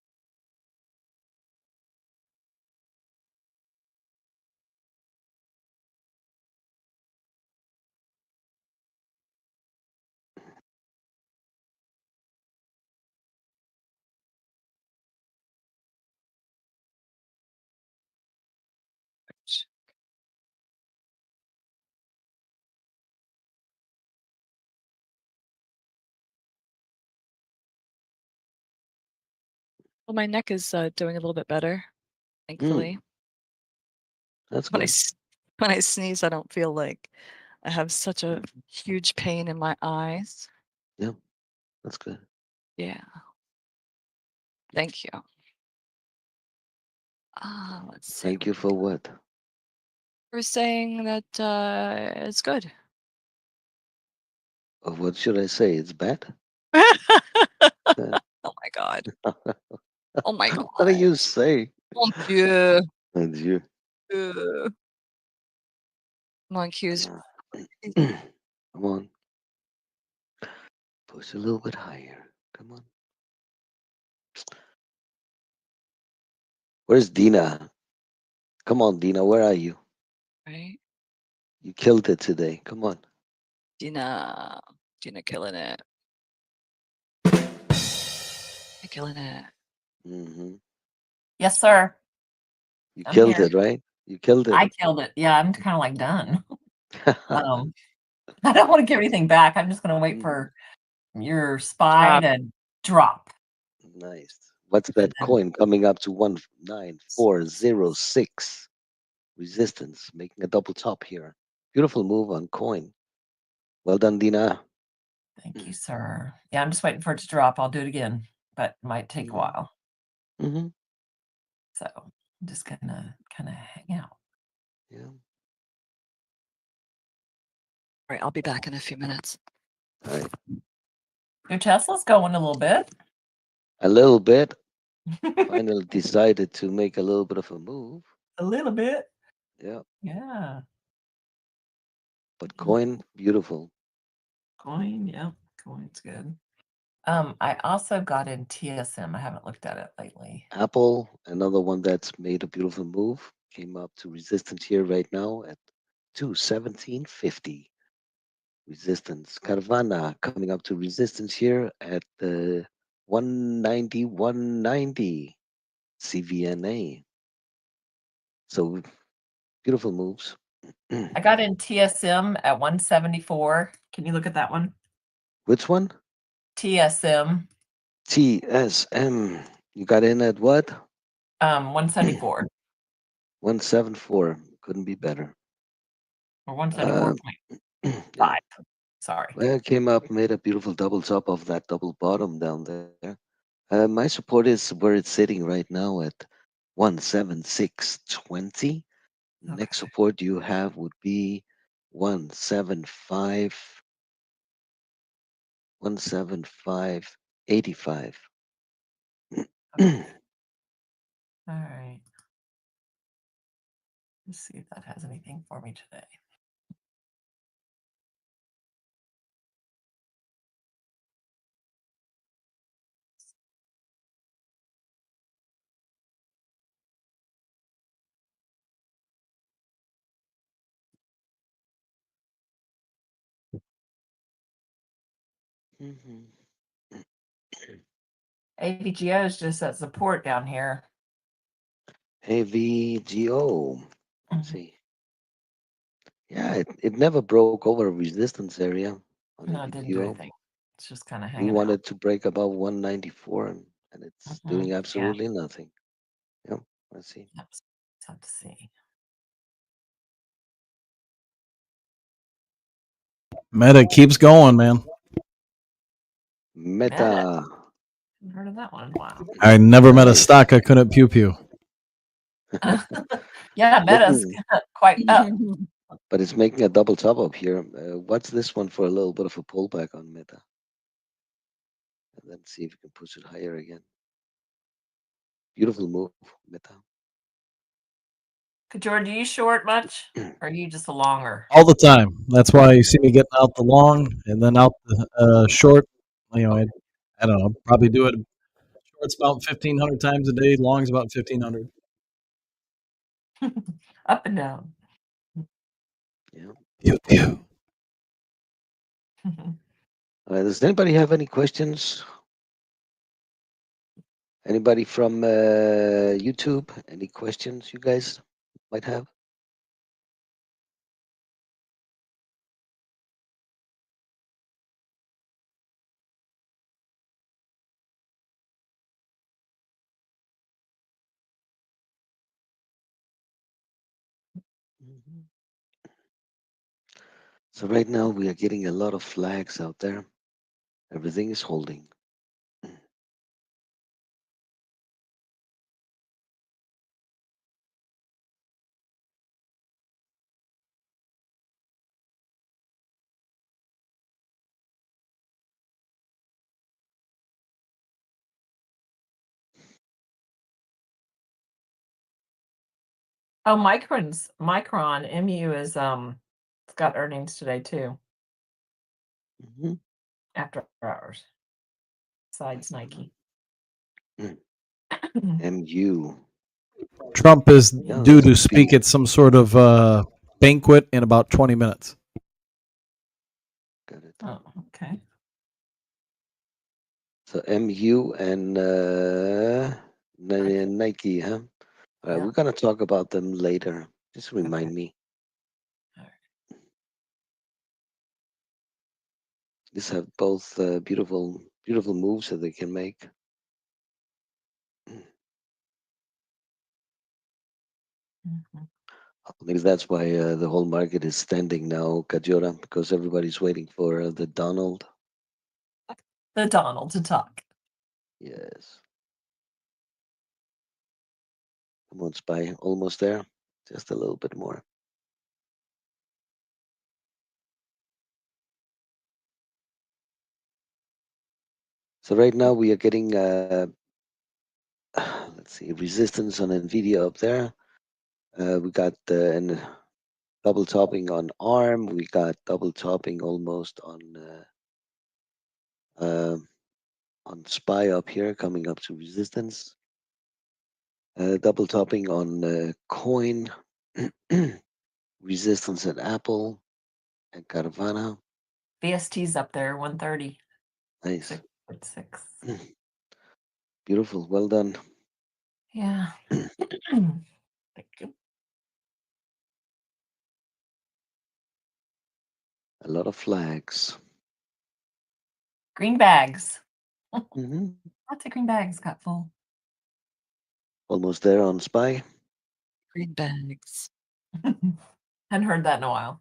Well, my neck is doing a little bit better, thankfully. That's When I good. when I sneeze, I don't feel like I have such a huge pain in my eyes. Yeah, that's good. Yeah. Thank you. Let's see. Thank you for what? We're saying that it's good. Or what should I say? It's bad? Oh my god. Oh my god. What do you say? Mon Dieu. And you. Mon Q's. Come on. Push a little bit higher. Come on. Where's Dina? Come on, Dina. Where are you? Right? You killed it today. Come on. Gina killing it. You're killing it. Hmm. Yes, sir. You I'm killed here. it, right? You killed it. I killed it. Yeah, I'm kind of like done. I don't want to give anything back. I'm just going to wait for your spy to drop. Nice. What's that coin coming up to 19406? Resistance, making a double top here. Beautiful move on coin. Well done, Dina. Thank you, sir. Yeah, I'm just waiting for it to drop. I'll do it again, but it might take a while. Mm-hmm. So I'm just gonna kind of hang out. Yeah. All right, I'll be back in a few minutes. All right. Your Tesla's going a little bit. A little bit. Finally decided to make a little bit of a move. A little bit. Yeah. Yeah. But coin, beautiful. Coin, yeah. Coin's good. I also got in TSM. I haven't looked at it lately. Apple, another one that's made a beautiful move. Came up to resistance here right now at 217.50. Resistance. Carvana coming up to resistance here at the 190. CVNA. So beautiful moves. I got in TSM at 174. Can you look at that one? Which one? TSM. TSM. You got in at what? 174. 174. Couldn't be better. Or 174.5. Sorry. Well, it came up, made a beautiful double top of that double bottom down there. My support is where it's sitting right now at 176.20. Next support you have would be 175.85. Okay. All right. Let's see if that has anything for me today. Mhm. AVGO is just at support down here. AVGO. Let's Mhm. see. Yeah, it never broke over a resistance area on No, it didn't do AVGO. anything. It's just kind of We hanging out. wanted to break above 194 and it's doing Yeah, absolutely nothing. Yep, let's see. yep. Let's have to see. Meta keeps going, man. Meta. Haven't heard of that one in a while. I never met a Nice. stock I couldn't pew pew. Yeah, Meta's Looking- quite up. But it's making a double top up here. What's this one for a little bit of a pullback on Meta? And then see if we can push it higher again. Beautiful move, Meta. Couture, do you short much? Or are you just a longer? All the time. That's why you see me getting out the long and then out the short. You know, I don't know. Probably do it. Short's about 1,500 times a day. Long's about 1,500. Up and down. Yeah. Pew pew. Does anybody have any questions? Anybody from YouTube? Any questions you guys might have? Mhm. So right now we are getting a lot of flags out there. Everything is holding. Oh, Micron MU is it's got earnings today too, Mhm. after hours. Besides Nike. MU. Trump is Yeah, due that's to a speak big- at some sort of banquet in about 20 minutes. Got it. Oh, okay. So MU and Nike, huh? All right, Yeah. we're gonna talk about them later. Just remind me. Alright. These have both beautiful moves that they can make. Mhm. Maybe that's why the whole market is standing now, Kajora, because everybody's waiting for the Donald. The Donald to talk. Yes. Come on, Spy. Almost there. Just a little bit more. So right now we are getting, let's see, resistance on NVIDIA up there. We got an double topping on ARM. We got double topping almost on SPY up here, coming up to resistance. Double topping on Coin. Resistance at Apple and Carvana. VST's up there, 130. Nice. 6.6. Beautiful. Well done. Yeah. Thank you. A lot of flags. Green bags. Hmm. Lots of green bags got full. Almost there on SPY. Green bags. Hadn't heard that in a while.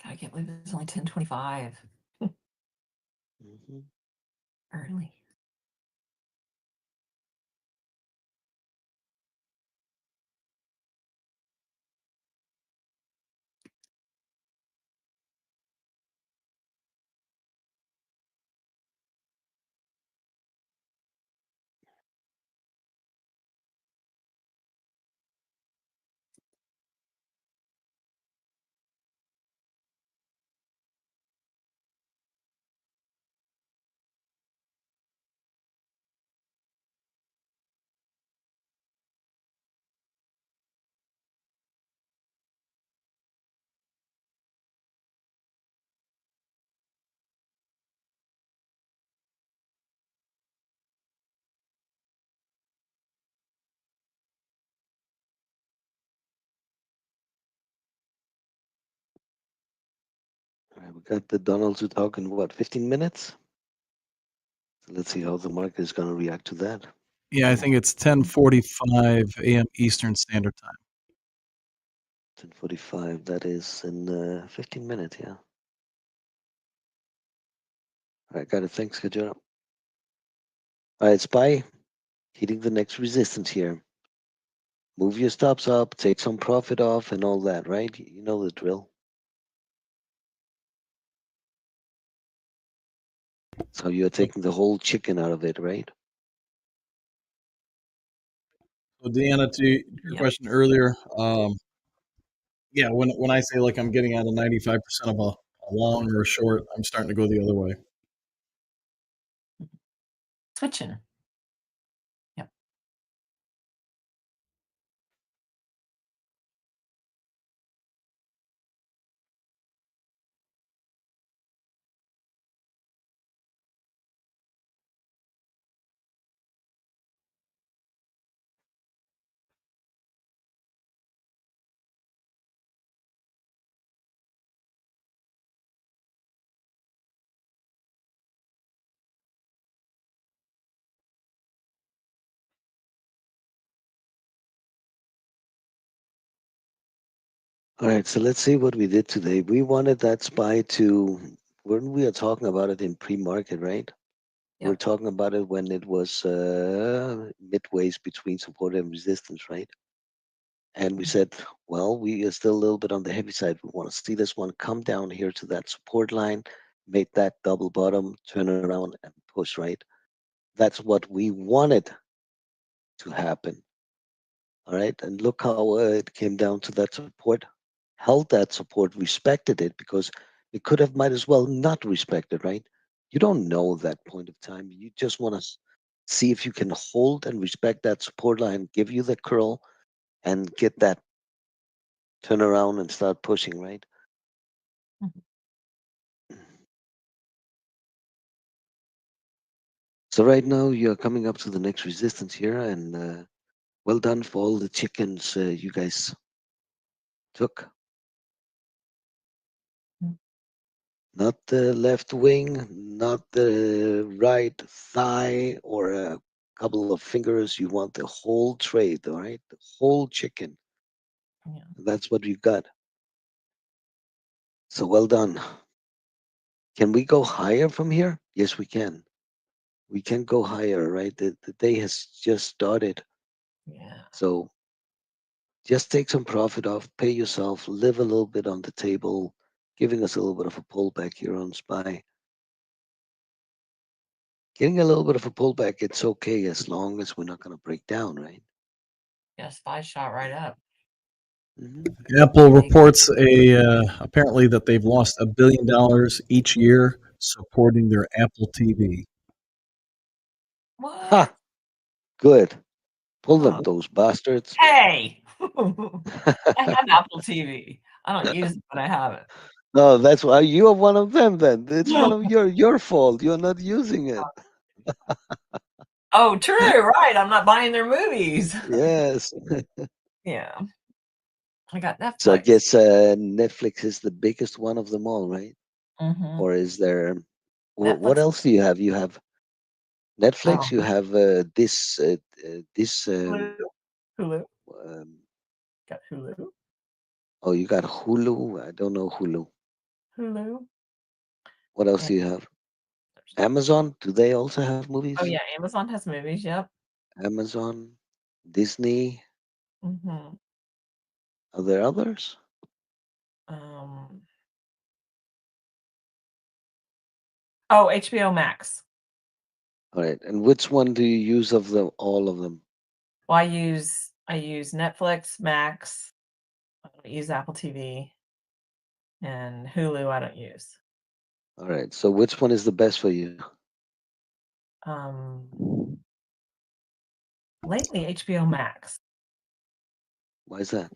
God, I can't believe it's only 10:25. early. All right, we got the Donald to talk in what, 15 minutes? So let's see how the market is going to react to that. Yeah, I think it's 10:45 a.m. Eastern Standard Time. 10:45. That is in 15 minutes. Yeah. All right, got it. Thanks, good job. All right, SPY, hitting the next resistance here. Move your stops up, take some profit off, and all that, right? You know the drill. So you're taking the whole chicken out of it, right? So Deanna, to your Yep. question earlier, yeah, when I say like I'm getting out of 95% of a long or a short, I'm starting to go the other way. Switching. Yep. All right, so let's see what we did today. We wanted that SPY to, when we are talking about it in pre-market, right? We're Yep. talking about it when it was midways between support and resistance, right? And we said, well, we are still a little bit on the heavy side. We want to see this one come down here to that support line, make that double bottom, turn around and push, right? That's what we wanted to happen. All right, and look how it came down to that support, held that support, respected it, because it could have might as well not respect it, right? You don't know that point of time. You just want to see if you can hold and respect that support line, give you the curl, and get that turn around and start pushing, right? So right now you're coming up to the next resistance here, and well done for all the chickens you guys took. Not the left wing, not the right thigh or a couple of fingers. You want the whole trade, all right? The whole chicken. Yeah. That's what you got. So well done. Can we go higher from here? Yes, we can. We can go higher, right? The day has just started. Yeah. So just take some profit off, pay yourself, live a little bit on the table, giving us a little bit of a pullback here on SPY. Getting a little bit of a pullback, it's okay as long as we're not going to break down, right? Yeah. SPY shot right up. Apple reports apparently that they've lost $1 billion each year supporting their Apple TV. What? Ha! Good. Pull them, Oh. those bastards. Hey! I have Apple TV. I don't use it, but I have it. No, that's why you are one of them then. It's one of your fault. You're not using it. Oh, true. Right. I'm not buying their movies. Yes. Yeah. I got Netflix. So I guess Netflix is the biggest one of them all, right? Mm-hmm. Or is there what Netflix. else do you have? You have Netflix, Oh. you have this Hulu. um, Got Hulu. oh, you got Hulu. I don't know Hulu. Hulu. What else And do you have? Amazon, do they also have movies? Oh yeah, Amazon has movies. Yep. Amazon, Disney. Mm-hmm. Are there others? Um. Oh, HBO Max. All right. And which one do you use of them? All of them. Well, I use Netflix, Max. I don't use Apple TV, and Hulu. I don't use. All right. So which one is the best for you? Lately HBO Max. Why is that?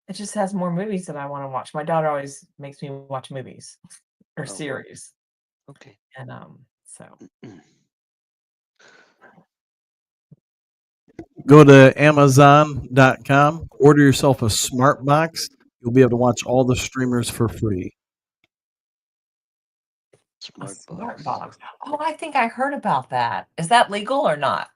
It just has more movies that I want to watch. My daughter always makes me watch movies or Oh. series, Okay. and so Go to Amazon.com, order yourself a smart box. You'll be able to watch all the streamers for free. a Smart smart box. box. Oh, I think I heard about that. Is that legal or not?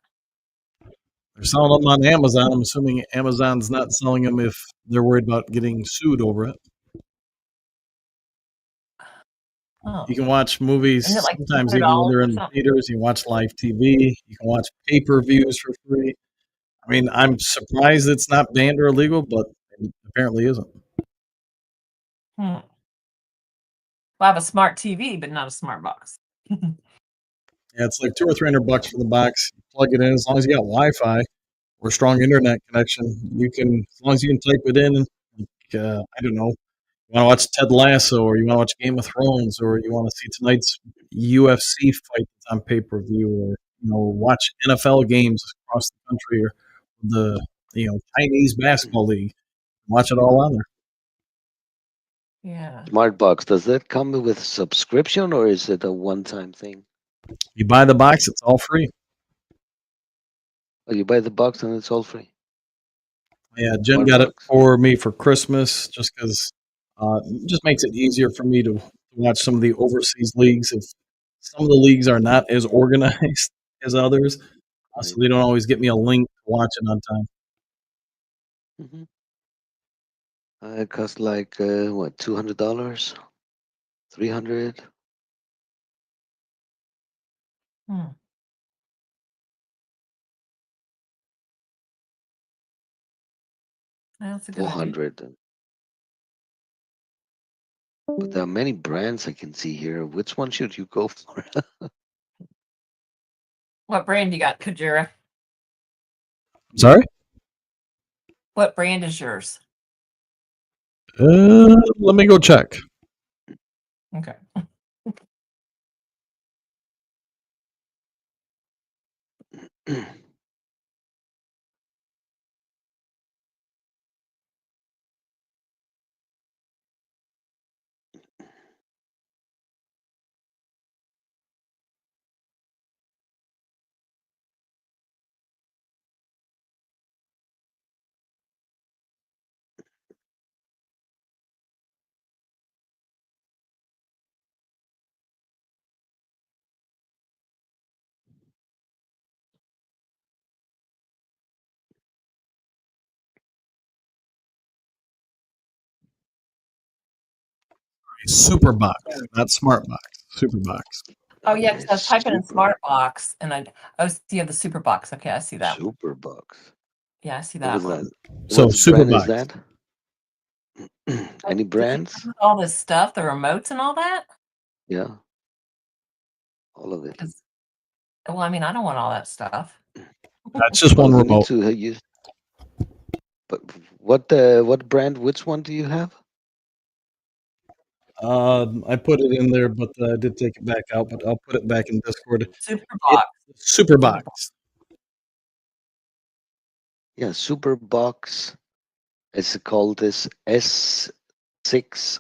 They're selling them on Amazon. I'm assuming Amazon's not selling them if they're worried about getting sued over it. Oh, You can watch movies Isn't it like sometimes even when $200 they're or in the something? theaters. You can watch live TV. You can watch pay-per-views for free. I mean, I'm surprised it's not banned or illegal, but it apparently isn't. Well, I have a smart TV, but not a smart box. Yeah, it's like $200 or $300 for the box. You plug it in as long as you got Wi-Fi or strong internet connection. You can, as long as you can type it in. I don't know. You want to watch Ted Lasso, or you want to watch Game of Thrones, or you want to see tonight's UFC fight that's on pay-per-view, or watch NFL games across the country, or the Chinese basketball league. Watch it all on there. Yeah. Smart box. Does that come with a subscription or is it a one-time thing? You buy the box, it's all free. Oh, you buy the box and it's all free. Yeah, Jen Smart got it box. for me for Christmas just because it just makes it easier for me to watch some of the overseas leagues. If some of the leagues are not as organized as others, so they don't always get me a link to watch it on time. Mm-hmm. It costs like what, $200, $300. That's a good idea. 400. But there are many brands I can see here. Which one should you go for? What brand you got, Kajira? Sorry? What brand is yours? Let me go check. Okay. Super box, not smart box. Super box. Oh yeah, because I was typing in Super- smart box, and I see you have the super box. Okay, I see that. one. Super box. Yeah, I see What that is one. that? So What super brand is box. that? Any brands? All this stuff, the remotes and all that. Yeah. All of it. 'Cause- well, I mean, I don't want all that stuff. That's just one Well, you need remote. to use. But what brand? Which one do you have? I put it in there, but I did take it back out. But I'll put it back in Discord. Super box. Super box. Yeah, Super Box. It's called this S6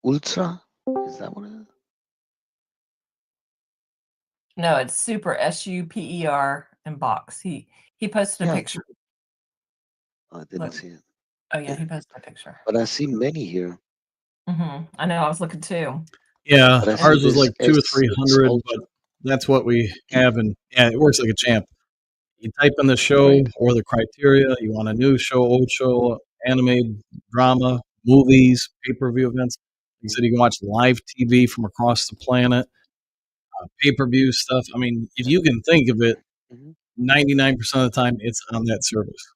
Ultra. Is that what it is? No, it's super SUPER and box. He posted a Yeah. picture. I didn't Look. see it. Oh yeah, he posted a picture. But I see many here. I know. I was looking too. Yeah, But I see ours was this like 200 or S6 300, Ultra. but that's what we have, and yeah, it works like a champ. You type in the show Right. or the criteria. You want a new show, old show, animated, drama, movies, pay-per-view events. Like I said, you can watch live TV from across the planet. pay-per-view stuff. I mean, if you can think of it, Mhm. 99% of the time it's on that service.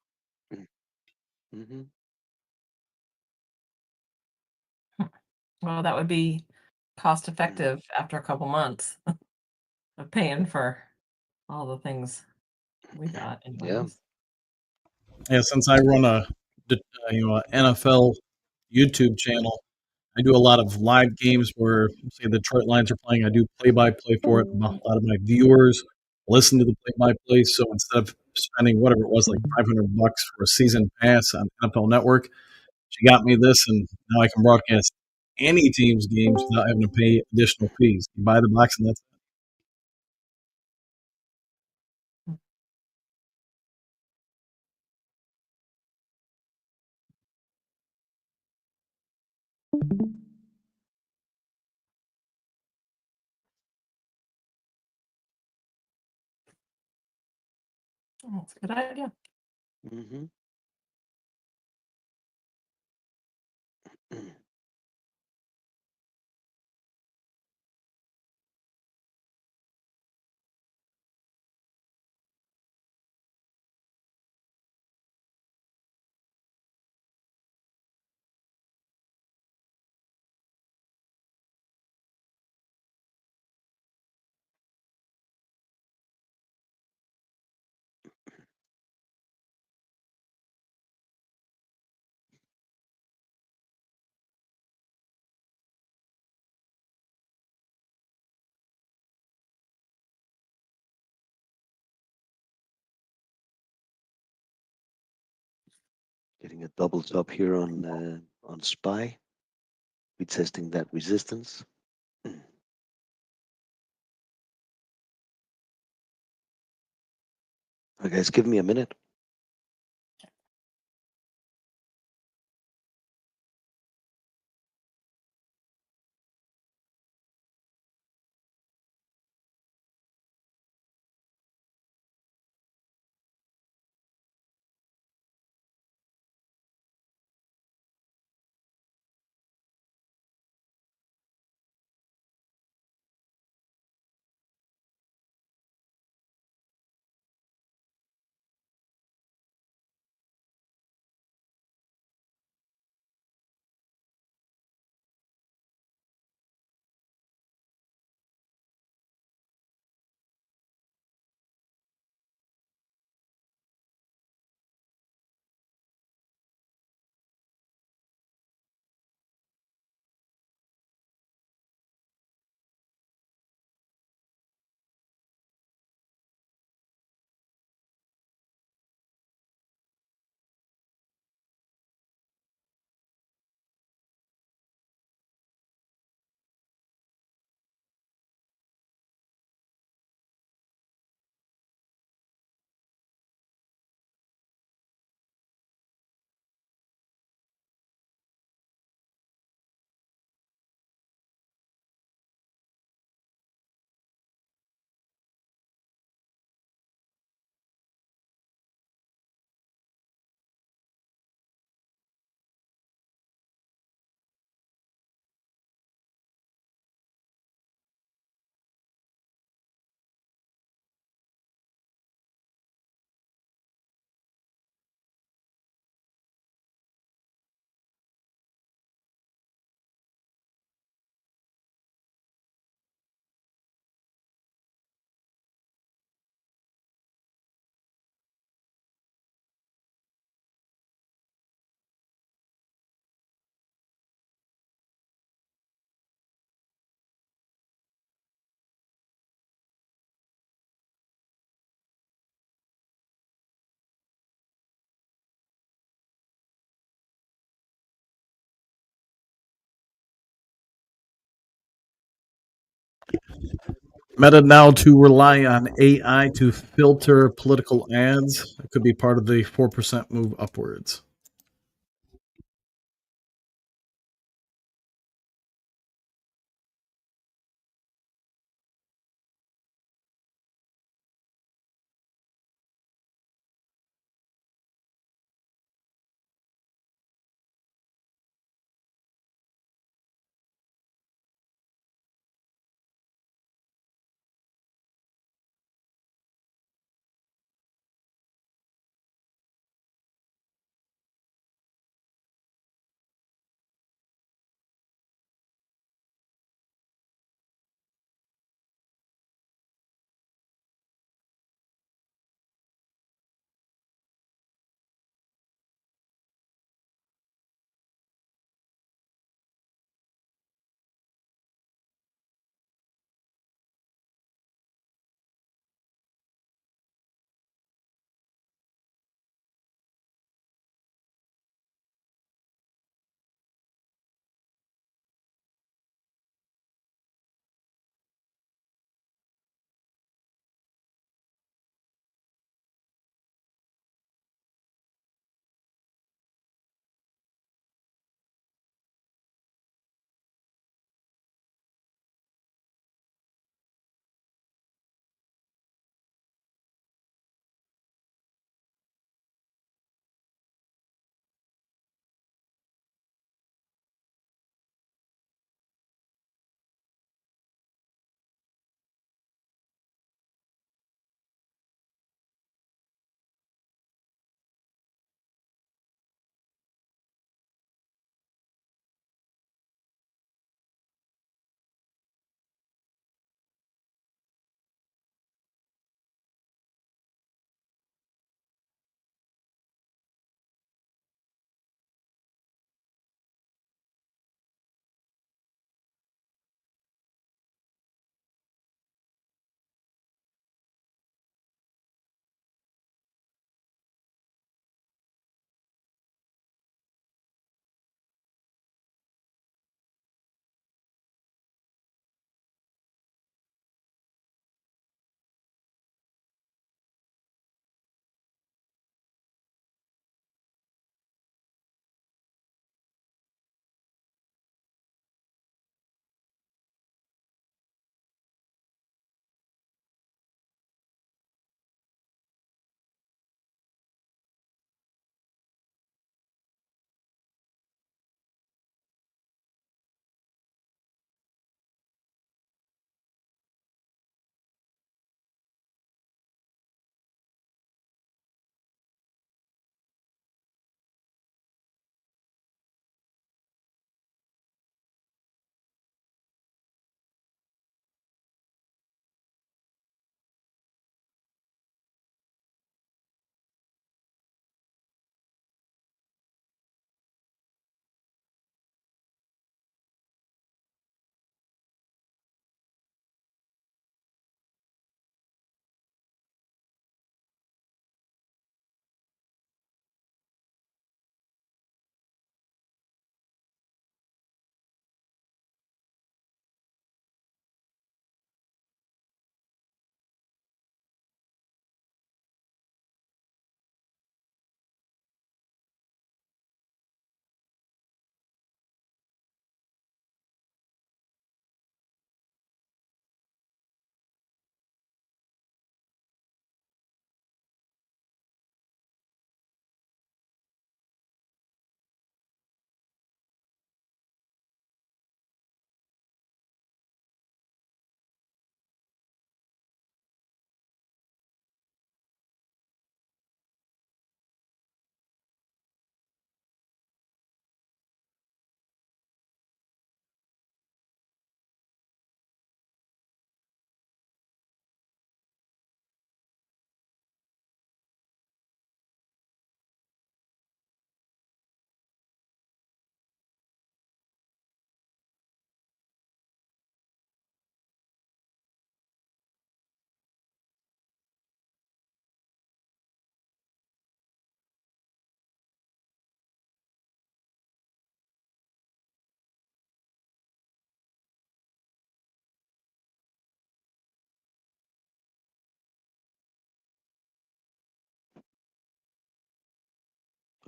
Mm-hmm. Well, that would be cost effective after a couple months of paying for all the things we got Yeah. anyways. Yeah, since I run a NFL YouTube channel, I do a lot of live games where, say, the Detroit Lions are playing. I do play-by-play for it. A lot of my viewers listen to the play-by-play. So instead of spending whatever it was, like $500 for a season pass on NFL Network, she got me this, and now I can broadcast any team's games without having to pay additional fees. You buy the box, and that's That's a good idea. Mm-hmm. Getting a double top here on Spy. We're testing that resistance. All right, guys, give me a minute. Meta now to rely on AI to filter political ads. It could be part of the 4% move upwards.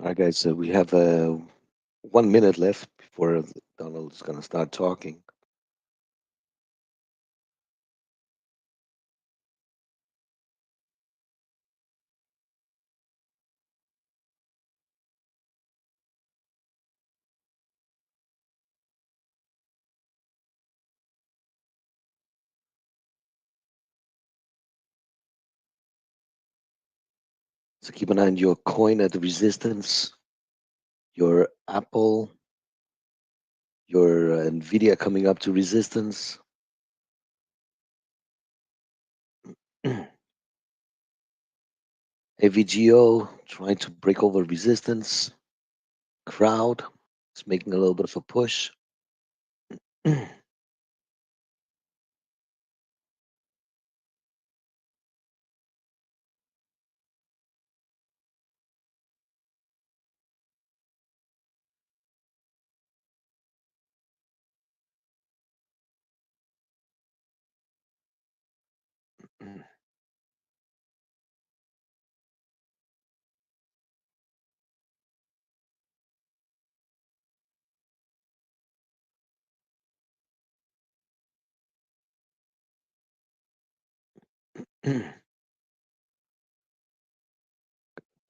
All right, guys. We have 1 minute left before Donald is going to start talking. So keep an eye on your coin at the resistance, your Apple, your Nvidia coming up to resistance. AVGO trying to break over resistance. Crowd is making a little bit of a push.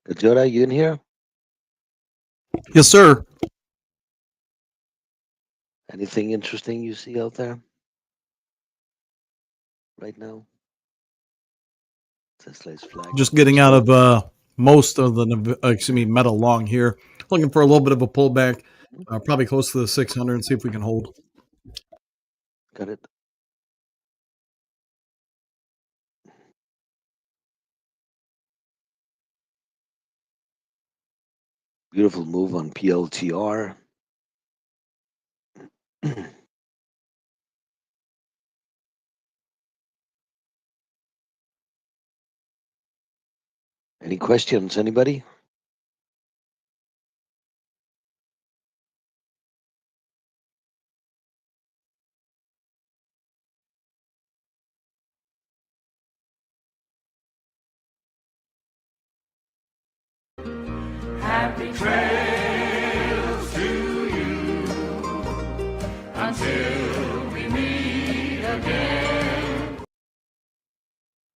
Joda, you in here? Yes, sir. Anything interesting you see out there right now? Tesla's flag. Just getting out of most of the metal long here. Looking for a little bit of a pullback, probably close to the 600, and see if we can hold. Got it. Beautiful move on PLTR. Any questions, anybody? Happy trails to you until we meet again.